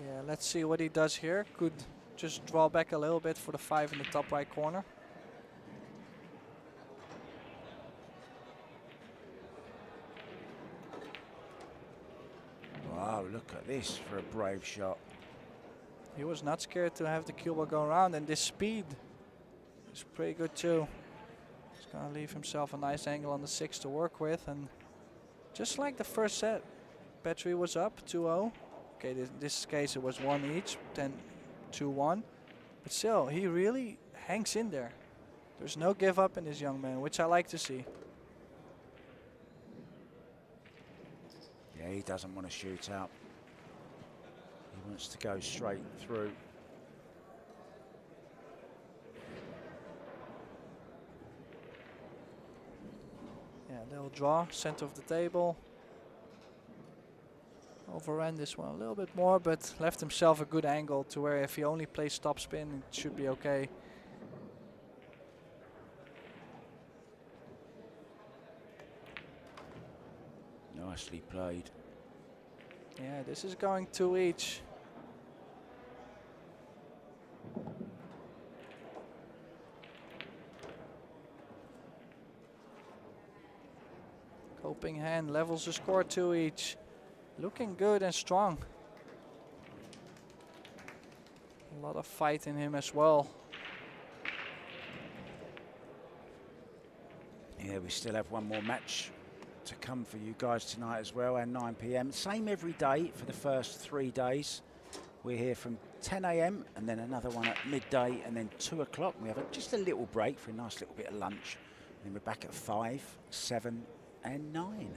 Yeah, let's see what he does here. Could just draw back a little bit for the 5 in the top right corner. Wow, look at this for a brave shot. He was not scared to have the cue ball go around, and this speed is pretty good too. He's gonna leave himself a nice angle on the 6 to work with, and just like the first set, Petri was up 2-0. Okay, in this case it was 1 each, then 2-1. But still, he really hangs in there. There's no give up in this young man, which I like to see. Yeah, he doesn't want to shoot out. He wants to go straight through. Yeah, little draw, center of the table. Overran this one a little bit more, but left himself a good angle to where if he only plays top spin, it should be okay. Nicely played. Yeah, this is going 2 each. Copenhagen levels the score 2 each. Looking good and strong. A lot of fight in him as well. Yeah, we still have one more match to come for you guys tonight as well, and 9 PM. Same every day for the first 3 days. We're here from 10 a.m. and then another one at midday and then 2 o'clock. We have just a little break for a nice little bit of lunch. And then we're back at 5, 7 and 9. And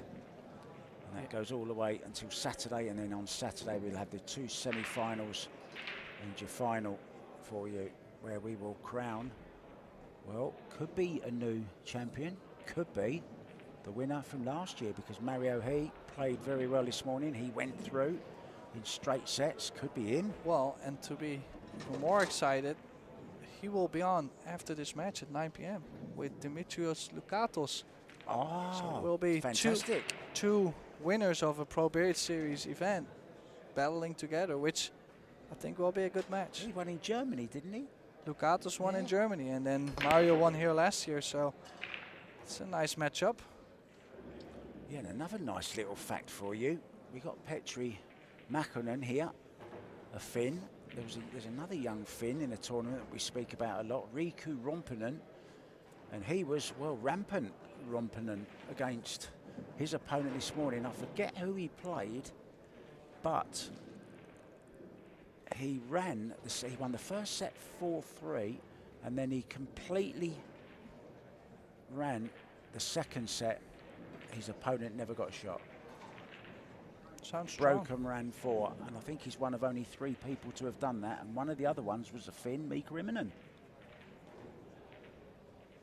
that goes all the way until Saturday, and then on Saturday we'll have the 2 semi-finals and your final for you, where we will crown, well, could be a new champion, could be the winner from last year, because Mario He played very well this morning. He went through in straight sets, could be him. Well, and to be even more excited, he will be on after this match at 9 p.m. with Dimitrios Lukatos. Oh, so it will be fantastic. Two winners of a Pro Billiard Series event battling together, which I think will be a good match. He won in Germany, didn't he? Lukatos won in Germany, and then Mario won here last year, so it's a nice matchup. Yeah, and another nice little fact for you. We got Petri Makkonen here, a Finn. There's another young Finn in the tournament that we speak about a lot, Riku Rompinen, and he was, well, rampant Rompinen against his opponent this morning. I forget who he played, but he won the first set 4-3, and then he completely ran the second set. His opponent never got a shot. Sounds strong. Broke and ran 4, and I think he's one of only 3 people to have done that, and one of the other ones was a Finn, Mika Immonen.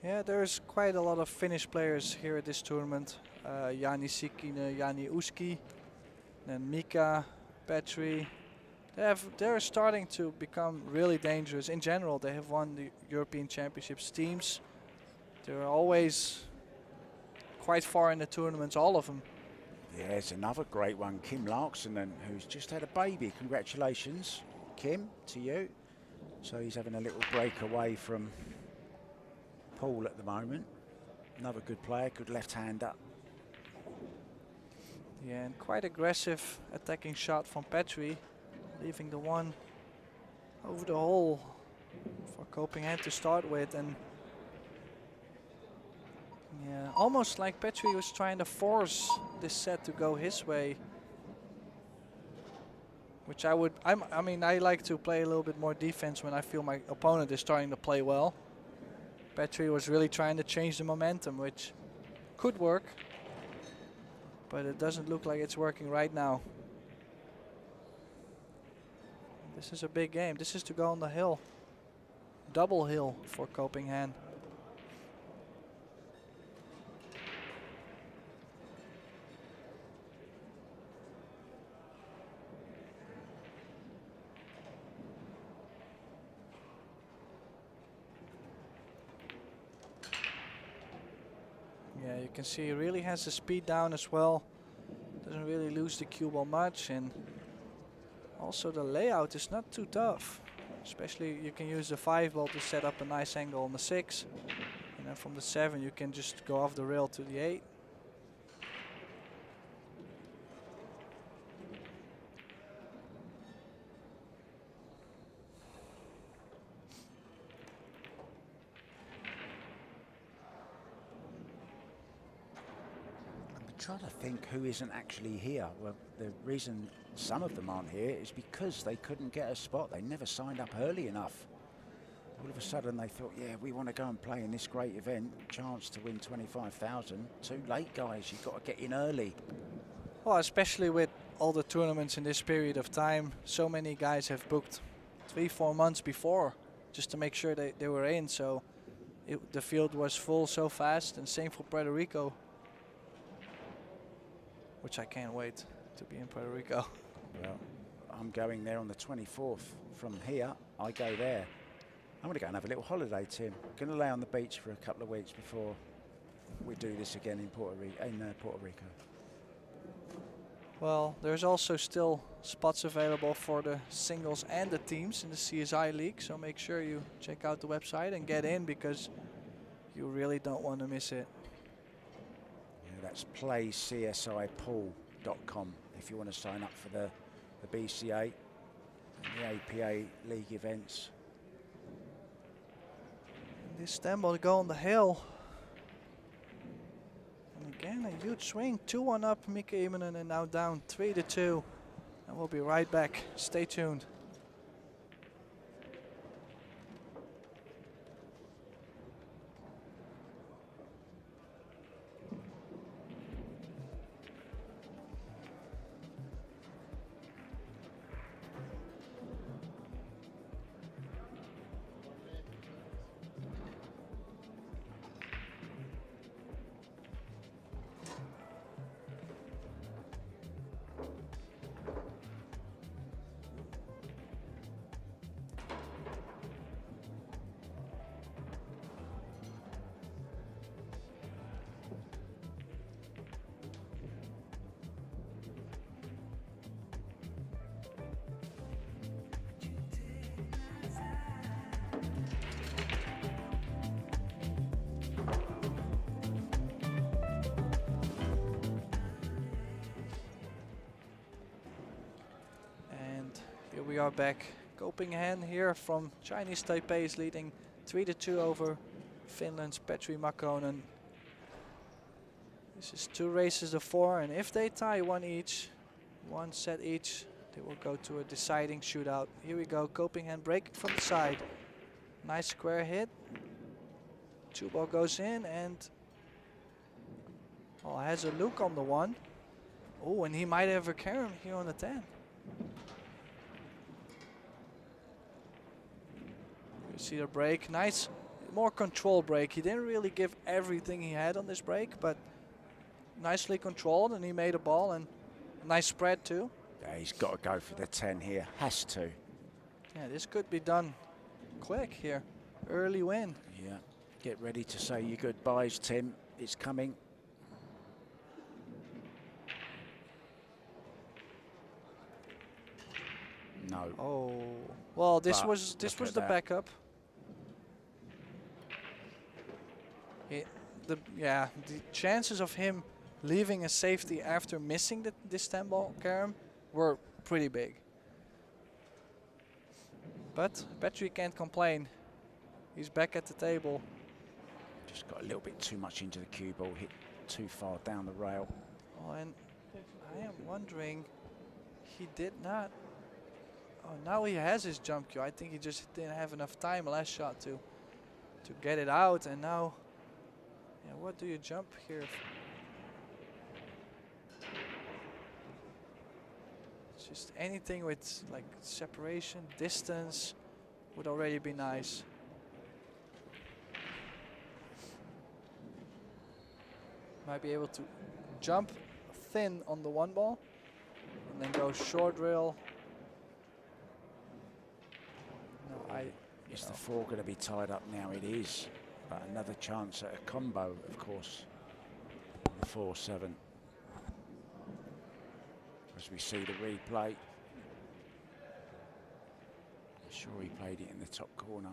Yeah, there's quite a lot of Finnish players here at this tournament. Jani Sikinen, Jani Uski, then Mika, Petri. They're starting to become really dangerous. In general, they have won the European Championships teams. They're always quite far in the tournaments, all of them. Yeah, it's another great one, Kim Larkson, who's just had a baby. Congratulations, Kim, to you. So he's having a little break away from Paul at the moment. Another good player, good left-hander. Yeah, and quite aggressive attacking shot from Petri, leaving the one over the hole for Copenhagen to start with. And yeah, almost like Petri was trying to force this set to go his way, which I mean, I like to play a little bit more defense when I feel my opponent is starting to play well. Petri was really trying to change the momentum, which could work, but it doesn't look like it's working right now. This is a big game. This is to go on the hill. Double hill for Copenhagen. Yeah, you can see he really has the speed down as well. Doesn't really lose the cue ball much, and also the layout is not too tough. Especially you can use the 5 ball to set up a nice angle on the 6, and then from the 7 you can just go off the rail to the 8. Trying to think who isn't actually here. Well, the reason some of them aren't here is because they couldn't get a spot. They never signed up early enough. All of a sudden they thought, yeah, we want to go and play in this great event, chance to win 25,000. Too late, guys, you've got to get in early. Well, especially with all the tournaments in this period of time, so many guys have booked 3-4 months before just to make sure they were in, so the field was full so fast, and same for Puerto Rico, which I can't wait to be in Puerto Rico. Well, I'm going there on the 24th. From here, I go there. I'm going to go and have a little holiday, Tim. Going to lay on the beach for a couple of weeks before we do this again in Puerto Rico. Well, there's also still spots available for the singles and the teams in the CSI League, so make sure you check out the website and get in, because you really don't want to miss it. That's playcsipool.com if you want to sign up for the BCA and the APA league events. And this stem will go on the hill. And again, a huge swing. 2-1 up, Mika Immonen, and now down 3-2. And we'll be right back. Stay tuned. we are back. Copenhagen here from Chinese Taipei is leading 3-2 over Finland's Petri Makkonen. This is 2 races to 4, and if they tie 1 each, 1 set each, they will go to a deciding shootout. Here we go, Copenhagen breaking from the side. Nice square hit. 2 ball goes in and has a look on the 1. Oh, and he might have a carom here on the 10. You see the break, nice, more control break. He didn't really give everything he had on this break, but nicely controlled, and he made a ball, and nice spread too. Yeah, he's got to go for the 10 here, has to. Yeah, this could be done quick here. Early win. Yeah, get ready to say your goodbyes, Tim. It's coming. No. Oh, well, this But was the that. backup. The chances of him leaving a safety after missing this 10 ball carom were pretty big. But Petri can't complain. He's back at the table. Just got a little bit too much into the cue ball, hit too far down the rail. Oh, and I am wondering, he did not. Oh, now he has his jump cue. I think he just didn't have enough time last shot to get it out, and now, yeah, what do you jump here? It's just anything with like separation, distance would already be nice. Might be able to jump thin on the 1 ball and then go short rail. No, Is the 4 going to be tied up now? It is. But another chance at a combo, of course. The 4-7. As we see the replay. I'm sure he played it in the top corner.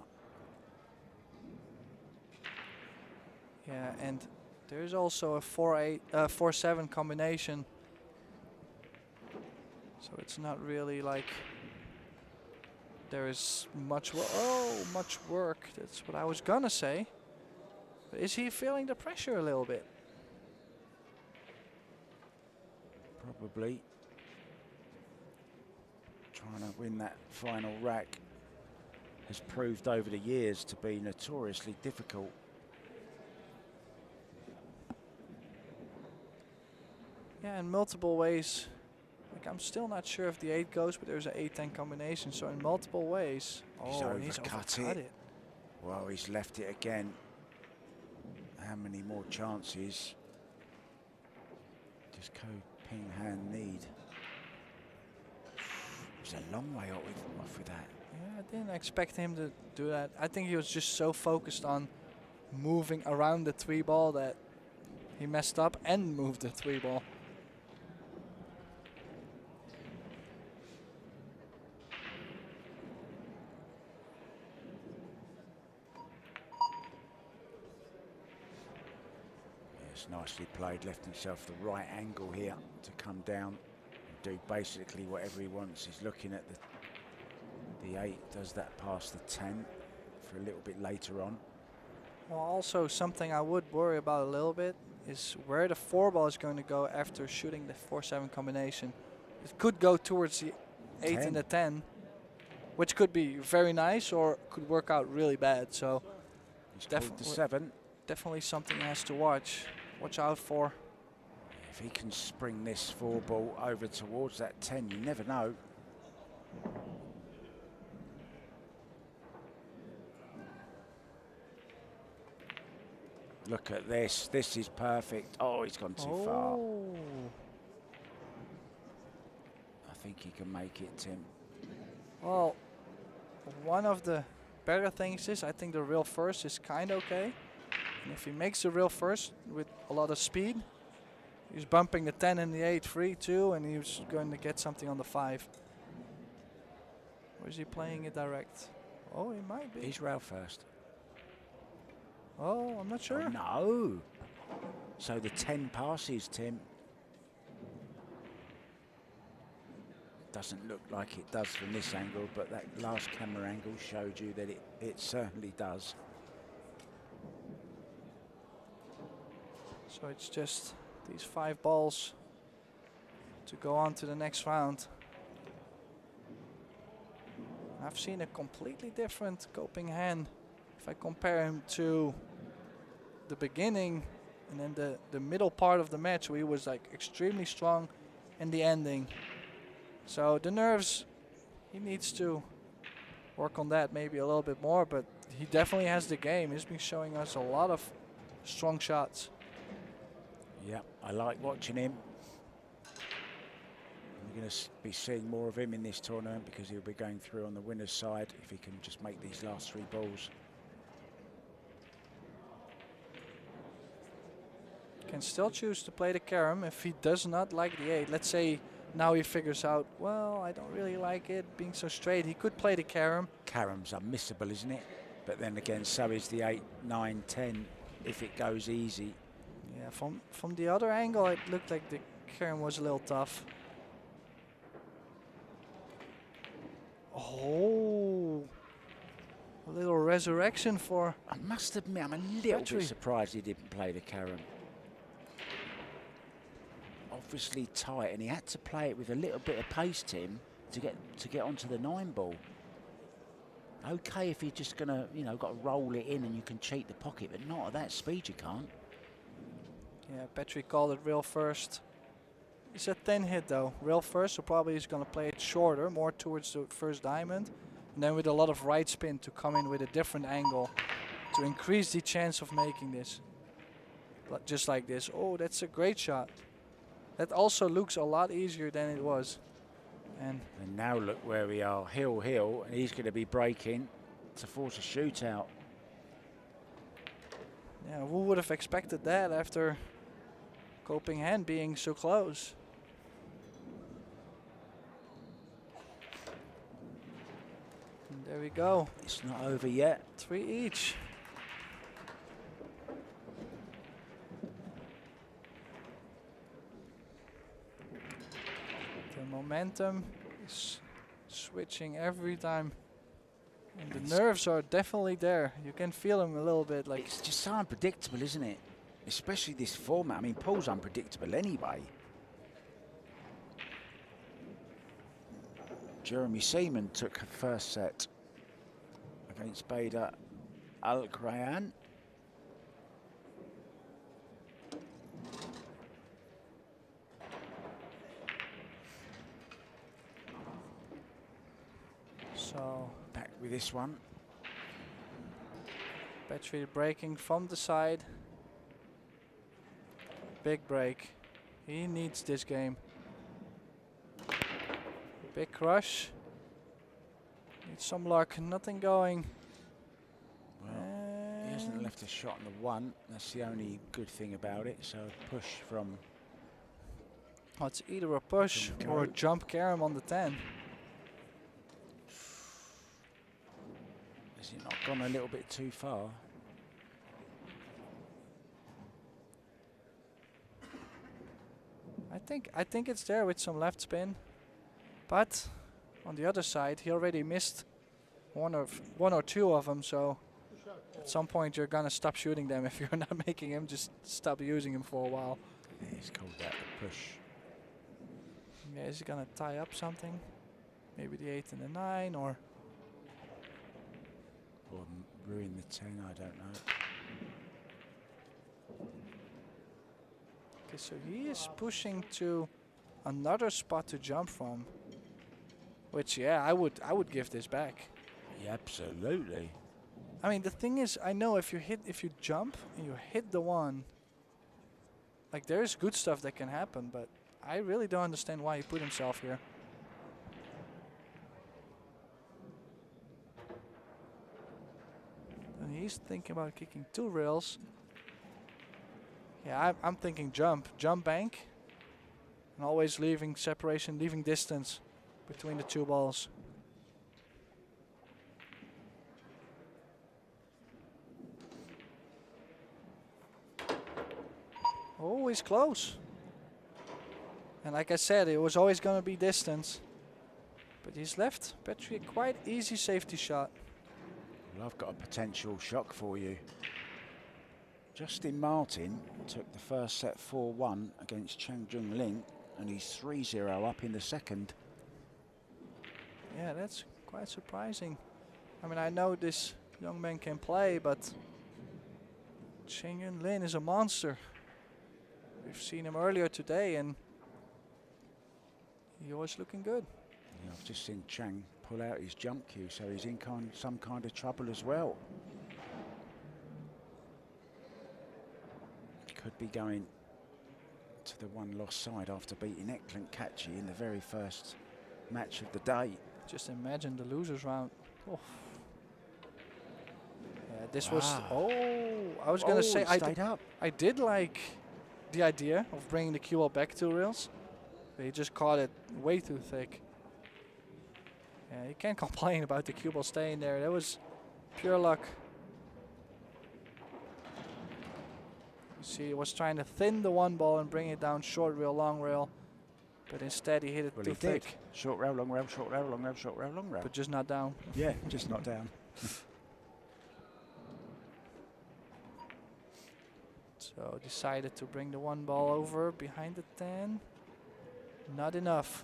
Yeah, and there's also a 4-7 combination. So it's not really like there is much work. That's what I was gonna say. But is he feeling the pressure a little bit? Probably. Trying to win that final rack has proved over the years to be notoriously difficult. Yeah, in multiple ways. Like, I'm still not sure if the 8 goes, but there's an 8-10 combination. So in multiple ways. He's overcut it. Well, he's left it again. How many more chances does Copenhagen need? He's a long way off with that. Yeah, I didn't expect him to do that. I think he was just so focused on moving around the 3 ball that he messed up and moved the 3 ball. Nicely played, left himself the right angle here to come down and do basically whatever he wants. He's looking at the 8, does that past the 10 for a little bit later on. Well, also something I would worry about a little bit is where the 4 ball is going to go after shooting the 4-7 combination. It could go towards the 8 and the 10, which could be very nice or could work out really bad. So he's definitely the 7. Definitely something he has to watch out for. If he can spring this 4 ball over towards that 10, you never know. Look at this. This is perfect. Oh, he's gone too far. I think he can make it, Tim. Well, one of the better things is I think the real first is kind of okay. And if he makes the real first with a lot of speed, he's bumping the 10 and the 8 free too, and he's going to get something on the 5. Or is he playing it direct? Oh, he might be. He's rail first. Oh, I'm not sure. Oh, no. So the 10 passes, Tim. Doesn't look like it does from this angle, but that last camera angle showed you that it certainly does. So it's just these 5 balls to go on to the next round. I've seen a completely different coping hand if I compare him to the beginning and then the middle part of the match where he was like extremely strong in the ending. So the nerves, he needs to work on that maybe a little bit more, but he definitely has the game. He's been showing us a lot of strong shots. Yeah, I like watching him. We're going to be seeing more of him in this tournament because he'll be going through on the winner's side if he can just make these last 3 balls. Can still choose to play the carom if he does not like the 8. Let's say now he figures out, well, I don't really like it being so straight. He could play the carom. Carom's unmissable, isn't it? But then again, so is the 8, 9, 10 if it goes easy. Yeah, from the other angle, it looked like the carom was a little tough. Oh, a little resurrection for I must admit, I'm a little Petri. bit surprised he didn't play the carom. Obviously tight, and he had to play it with a little bit of pace, Tim, to get onto the 9 ball. Okay, if you're just gonna, you know, got to roll it in and you can cheat the pocket, but not at that speed, you can't. Yeah, Petri called it real first. He said 10 hit though, real first, so probably he's gonna play it shorter, more towards the first diamond, and then with a lot of right spin to come in with a different angle to increase the chance of making this. Just like this. Oh, that's a great shot. That also looks a lot easier than it was. And now look where we are, heel, and he's going to be breaking to force a shootout. yeah, who would have expected that after coping hand being so close? And there we go. It's not over yet. 3 each. The momentum is switching every time. And the nerves are definitely there. You can feel them a little bit. Like It's just so unpredictable, isn't it? Especially this format. I mean, Paul's unpredictable anyway. Jeremy Seaman took her first set against Predator Arcadia. so. Back with this one. Petri breaking from the side. Big break. He needs this game. Big crush. Needs some luck. Nothing going. Well, he hasn't left a shot on the 1. That's the only good thing about it. So push from. Oh, it's either a push or a jump carom on the 10. Has it not gone a little bit too far? I think it's there with some left spin, but on the other side he already missed one or two of them. So at some point you're gonna stop shooting them if you're not making him. Just stop using him for a while. Yeah, he's called that the push. Yeah, is he gonna tie up something? Maybe the 8 and the 9, or Ruin the 10, I don't know. okay, so he is pushing to another spot to jump from. Which, yeah, I would give this back. Yeah, absolutely. I mean, the thing is, I know if you jump and you hit the 1, like there's good stuff that can happen, but I really don't understand why he put himself here. And he's thinking about kicking 2 rails. Yeah, I'm thinking jump bank, and always leaving separation, leaving distance between the 2 balls. Oh, he's close. And like I said, it was always going to be distance. But he's left Petri a quite easy safety shot. Well, I've got a potential shock for you. Justin Martin took the first set 4-1 against Chang Jung Ling, and he's 3-0 up in the second. Yeah, that's quite surprising. I mean, I know this young man can play, but Chang Jung Ling is a monster. We've seen him earlier today, and he was looking good. Yeah, I've just seen Chang pull out his jump cue, so he's in some kind of trouble as well. Could be going to the one-loss side after beating Eklund Kachi in the very first match of the day. Just imagine the losers round. Oh. Yeah, this Wow. was. Oh, I was gonna say I did like the idea of bringing the cue ball back 2 rails, but he just caught it way too thick. Yeah, you can't complain about the cue ball staying there. That was pure luck. You see, he was trying to thin the one ball and bring it down short rail, long rail, but instead he hit it too thick. Short rail, long rail, short rail, long rail, short rail, long rail. But just not down. Yeah, just not down. So decided to bring the one ball over behind the 10. Not enough.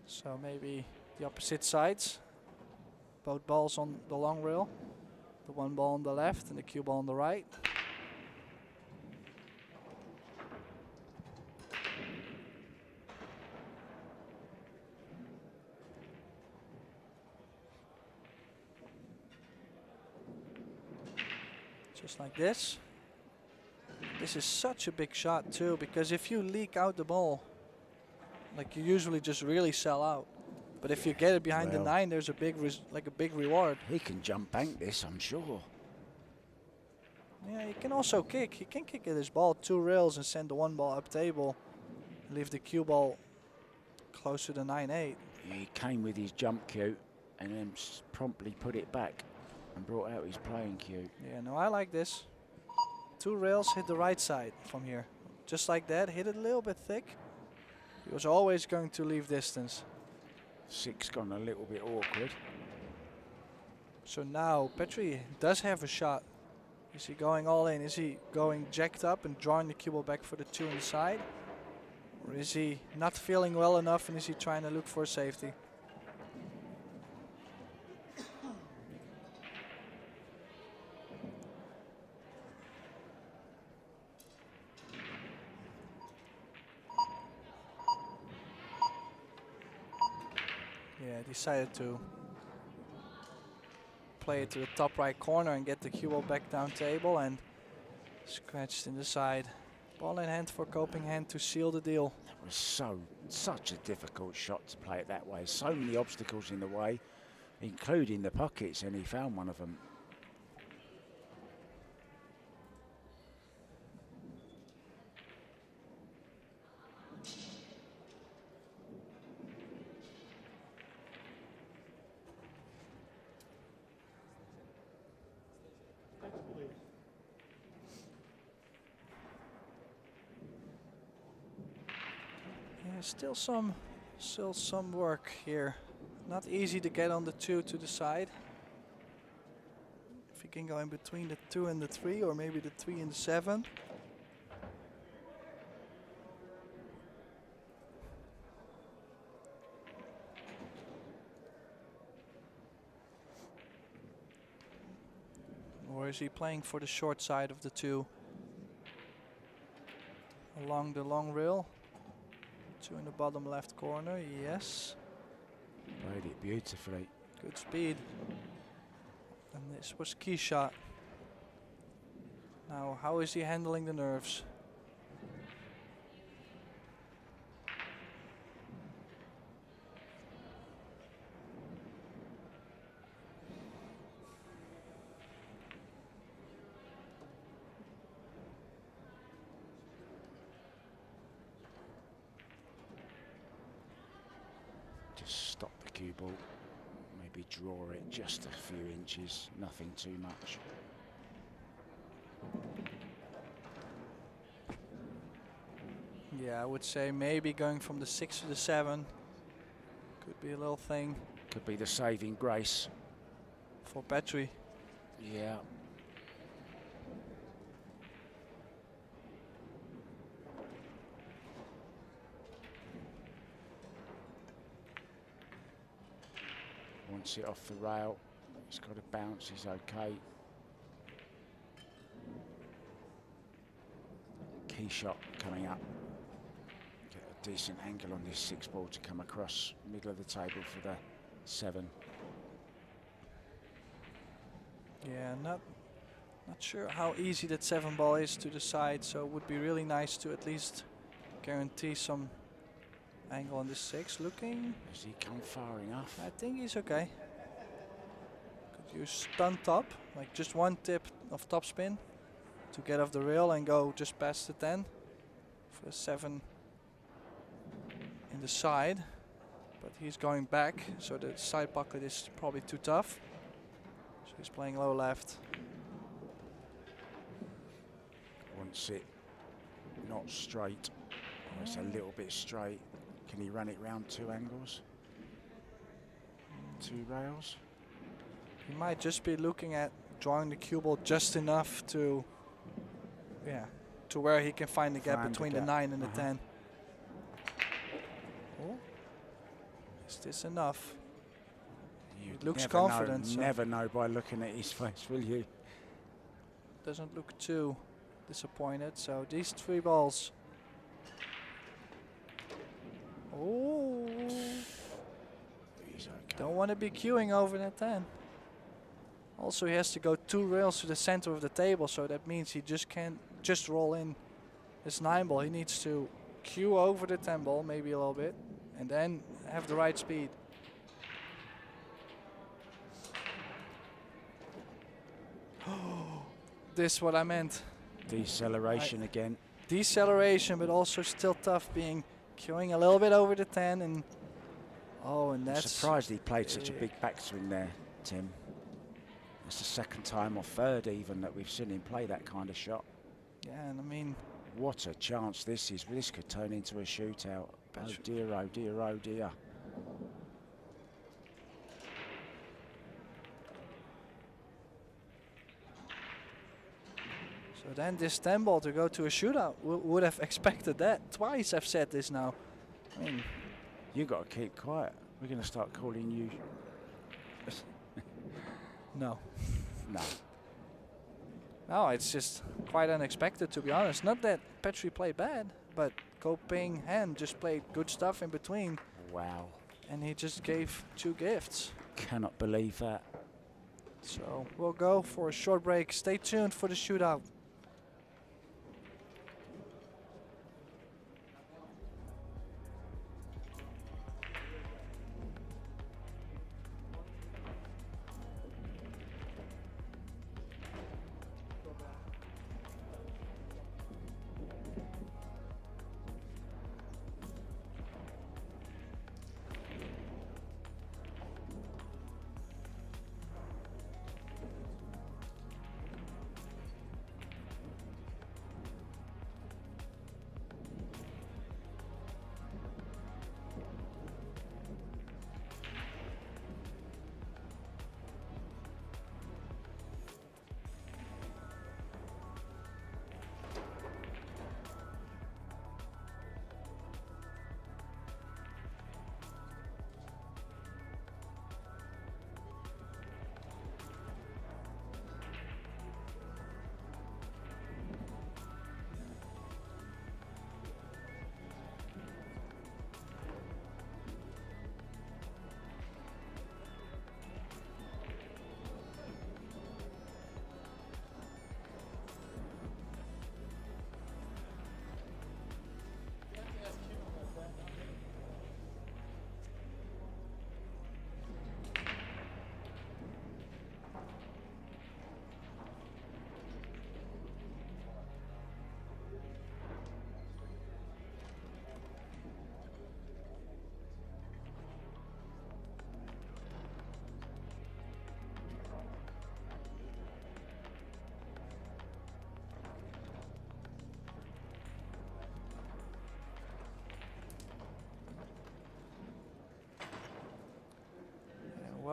So maybe the opposite sides. Both balls on the long rail. The one ball on the left and the cue ball on the right. Just like this. This is such a big shot too, because if you leak out the ball, like you usually just really sell out. But if you get it behind the 9, there's a big big reward. He can jump bank this, I'm sure. Yeah, he can also kick. He can kick at his ball 2 rails and send the one ball up table. Leave the cue ball close to the 9-8. He came with his jump cue and then promptly put it back and brought out his playing cue. Yeah, no, I like this. 2 rails, hit the right side from here. Just like that, hit it a little bit thick. He was always going to leave distance. 6 gone a little bit awkward. So now Petri does have a shot. Is he going all in? Is he going jacked up and drawing the cue ball back for the 2 on the side? Or is he not feeling well enough and is he trying to look for a safety? Yeah, decided to play it to the top right corner and get the cue ball back down table, and scratched in the side. Ball in hand for Copenhagen to seal the deal. That was such a difficult shot to play it that way. So many obstacles in the way, including the pockets, and he found one of them. Still some work here. Not easy to get on the 2 to the side. If you can go in between the 2 and the 3, or maybe the 3 and the 7. Or is he playing for the short side of the 2? Along the long rail. 2 in the bottom left corner, yes. Played it beautifully. Good speed. And this was key shot. Now, how is he handling the nerves? Stop the cue ball, maybe draw it just a few inches, nothing too much. Yeah, I would say maybe going from the 6 to the 7 could be a little thing. Could be the saving grace for Petri. Yeah. Wants it off the rail. He's got to bounce. He's okay. Key shot coming up. Get a decent angle on this 6 ball to come across middle of the table for the 7. Yeah, not sure how easy that 7 ball is to decide, so it would be really nice to at least guarantee some angle on the 6. Looking. Has he come far enough? I think he's okay. Could use stun top, like just one tip of topspin to get off the rail and go just past the 10 for 7 in the side. But he's going back, so the side pocket is probably too tough. So he's playing low left. Wants it not straight. Oh, it's a little bit straight. Can he run it round 2 angles? 2 rails? He might just be looking at drawing the cue ball just enough to, to where he can find the gap between the 9 and the 10. Oh. Is this enough? You looks confident. Know, never know by looking at his face, will you? Doesn't look too disappointed. So these 3 balls. Oh. He's okay. Don't want to be queuing over that 10. Also, he has to go 2 rails to the center of the table, so that means he just can't just roll in his 9 ball. He needs to queue over the 10 ball, maybe a little bit, and then have the right speed. This is what I meant. Deceleration again. Deceleration, but also still tough being queuing a little bit over the 10 and and that's... I'm surprised he played such a big backswing there, Tim. It's the 2nd time or 3rd even that we've seen him play that kind of shot. Yeah, and I mean... What a chance this is. This could turn into a shootout. Oh dear, oh dear, oh dear. So then this 10 ball to go to a shootout, would have expected that. Twice I've said this now. I mean... You got to keep quiet. We're going to start calling you... No. No. No, it's just quite unexpected, to be honest. Not that Petri played bad, but Ko Ping Han just played good stuff in between. Wow. And he just gave 2 gifts. Cannot believe that. So we'll go for a short break. Stay tuned for the shootout.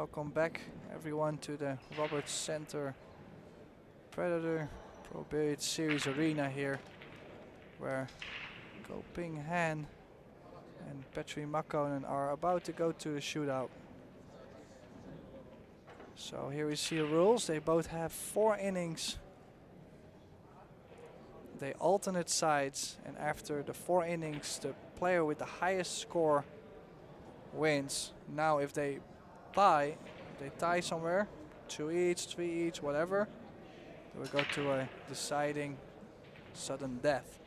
Welcome back everyone to the Roberts Center Predator Pro Billiard Series Arena here, where Copenhagen and Petri Makkonen are about to go to a shootout. So here we see the rules. They both have 4 innings. They alternate sides, and after the 4 innings, the player with the highest score wins. Now if they tie somewhere, 2 each, 3 each, whatever, they will go to a deciding sudden death.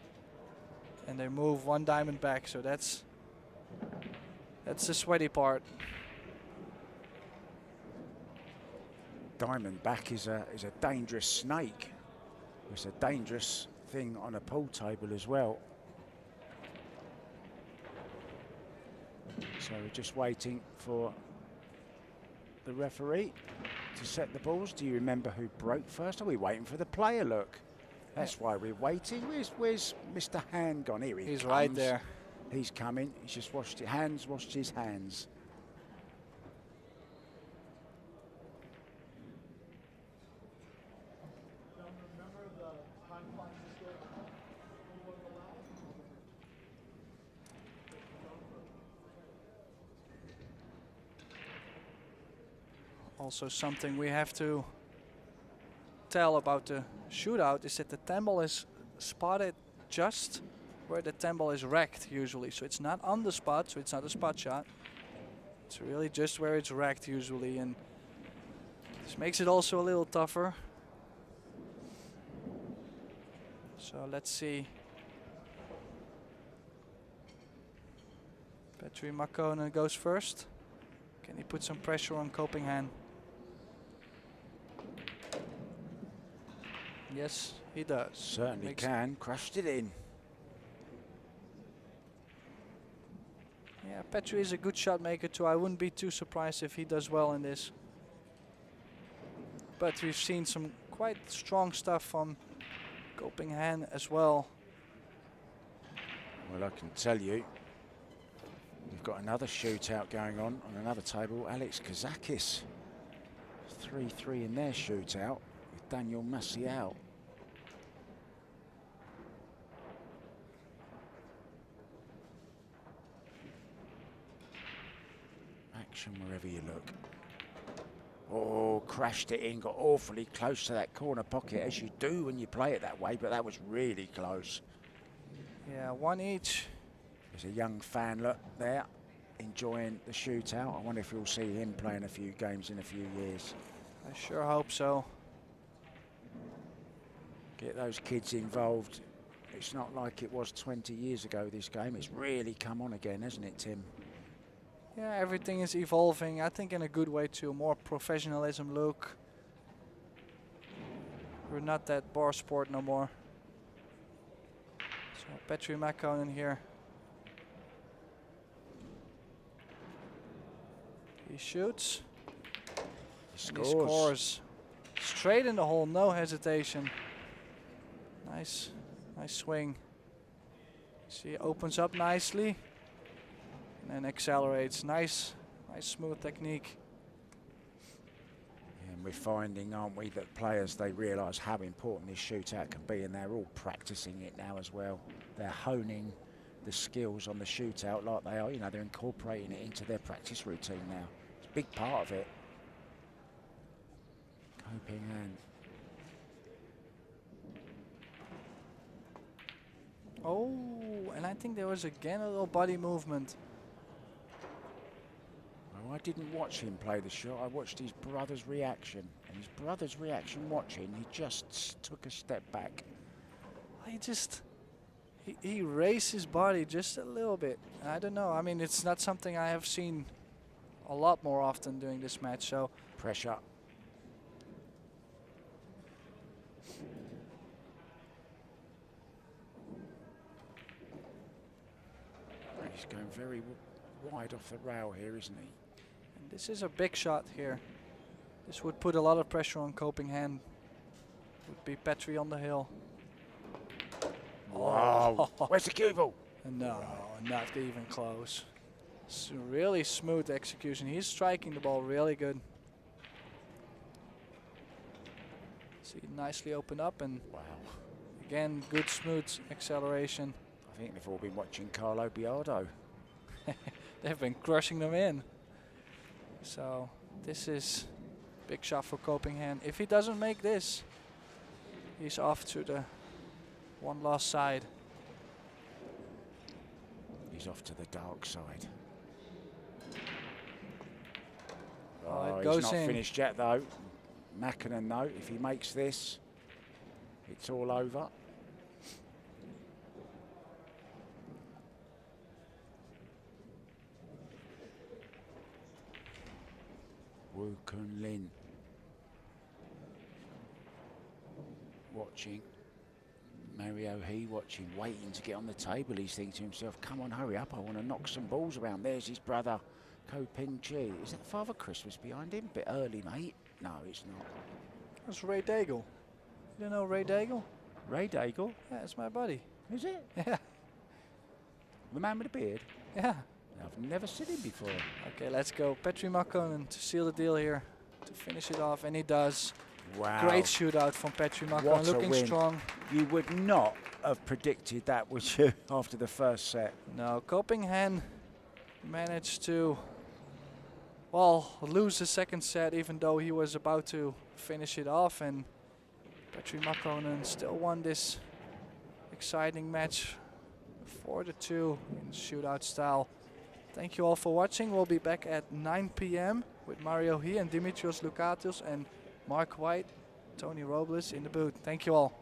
And they move 1 diamond back, so that's the sweaty part. Diamond back is a dangerous snake. It's a dangerous thing on a pool table as well. So we're just waiting for the referee to set the balls. Do you remember who broke first? Are we waiting for the player? Look, that's why we're waiting. Where's Mr. Hand gone? Here he comes. He's right there. He's coming. He's just washed his hands. Also something we have to tell about the shootout is that the thimble is spotted just where the thimble is racked usually. So it's not on the spot, so it's not a spot shot. It's really just where it's racked usually, and this makes it also a little tougher. So let's see. Petri Makkonen goes first. Can he put some pressure on Copenhagen? Yes, he does. Certainly can. Crushed it in. Yeah, Petri is a good shot maker too. I wouldn't be too surprised if he does well in this. But we've seen some quite strong stuff from Copenhagen as well. Well, I can tell you, we've got another shootout going on another table. Alex Kazakis, 3-3 in their shootout with Daniel Maciel. Action wherever you look. Oh, crashed it in, got awfully close to that corner pocket, as you do when you play it that way, but that was really close. Yeah, 1 each. There's a young fan look there, enjoying the shootout. I wonder if we'll see him playing a few games in a few years. I sure hope so. Get those kids involved. It's not like it was 20 years ago, this game. It's really come on again, hasn't it, Tim? Yeah, everything is evolving, I think in a good way too. More professionalism look. We're not that bar sport no more. So Petri Makkonen here. He shoots. He and he scores. Straight in the hole, no hesitation. Nice swing. See, it opens up nicely. And then accelerates. Nice smooth technique. And we're finding, aren't we, that players, they realise how important this shootout can be, and they're all practicing it now as well. They're honing the skills on the shootout like they are. You know, they're incorporating it into their practice routine now. It's a big part of it. Copenhagen. Oh, and I think there was again a little body movement. I didn't watch him play the shot. I watched his brother's reaction. And his brother's reaction watching, he just took a step back. He raised his body just a little bit. I don't know. I mean, it's not something I have seen a lot more often during this match. So pressure. He's going very wide off the rail here, isn't he? And this is a big shot here. This would put a lot of pressure on Copenhagen. Would be Petri on the hill. Wow. Where's the cue ball? No, not even close. It's really smooth execution. He's striking the ball really good. See, nicely open up, and Wow. again, good smooth acceleration. I think they've all been watching Carlo Biardo. They've been crushing them in. So this is big shot for Copenhagen. If he doesn't make this, he's off to the one lost side. He's off to the dark side. Oh, it He's goes not in. finished yet though. Makkonen though, if he makes this, it's all over. Woo Kun Lin watching. Mario He watching, waiting to get on the table. He's thinking to himself, come on, hurry up, I want to knock some balls around. There's his brother, Ko Ping Chi. Is that Father Christmas behind him? Bit early, mate. No, it's not. That's Ray Daigle. You know Ray Daigle? Ray Daigle? Yeah, it's my buddy. Is it? Yeah, The man with the beard? yeah. I've never seen him before. Okay, let's go. Petri Makkonen to seal the deal here, to finish it off, and he does. Wow. Great shootout from Petri Makkonen, What a looking win. strong. You would not have predicted that, would you, after the first set? No, Copenhagen managed to, well, lose the second set, even though he was about to finish it off, and Petri Makkonen still won this exciting match 4-2 in shootout style. Thank you all for watching. We'll be back at 9 p.m. with Mario He and Dimitrios Lukatos and Mark White, Tony Robles in the booth. Thank you all.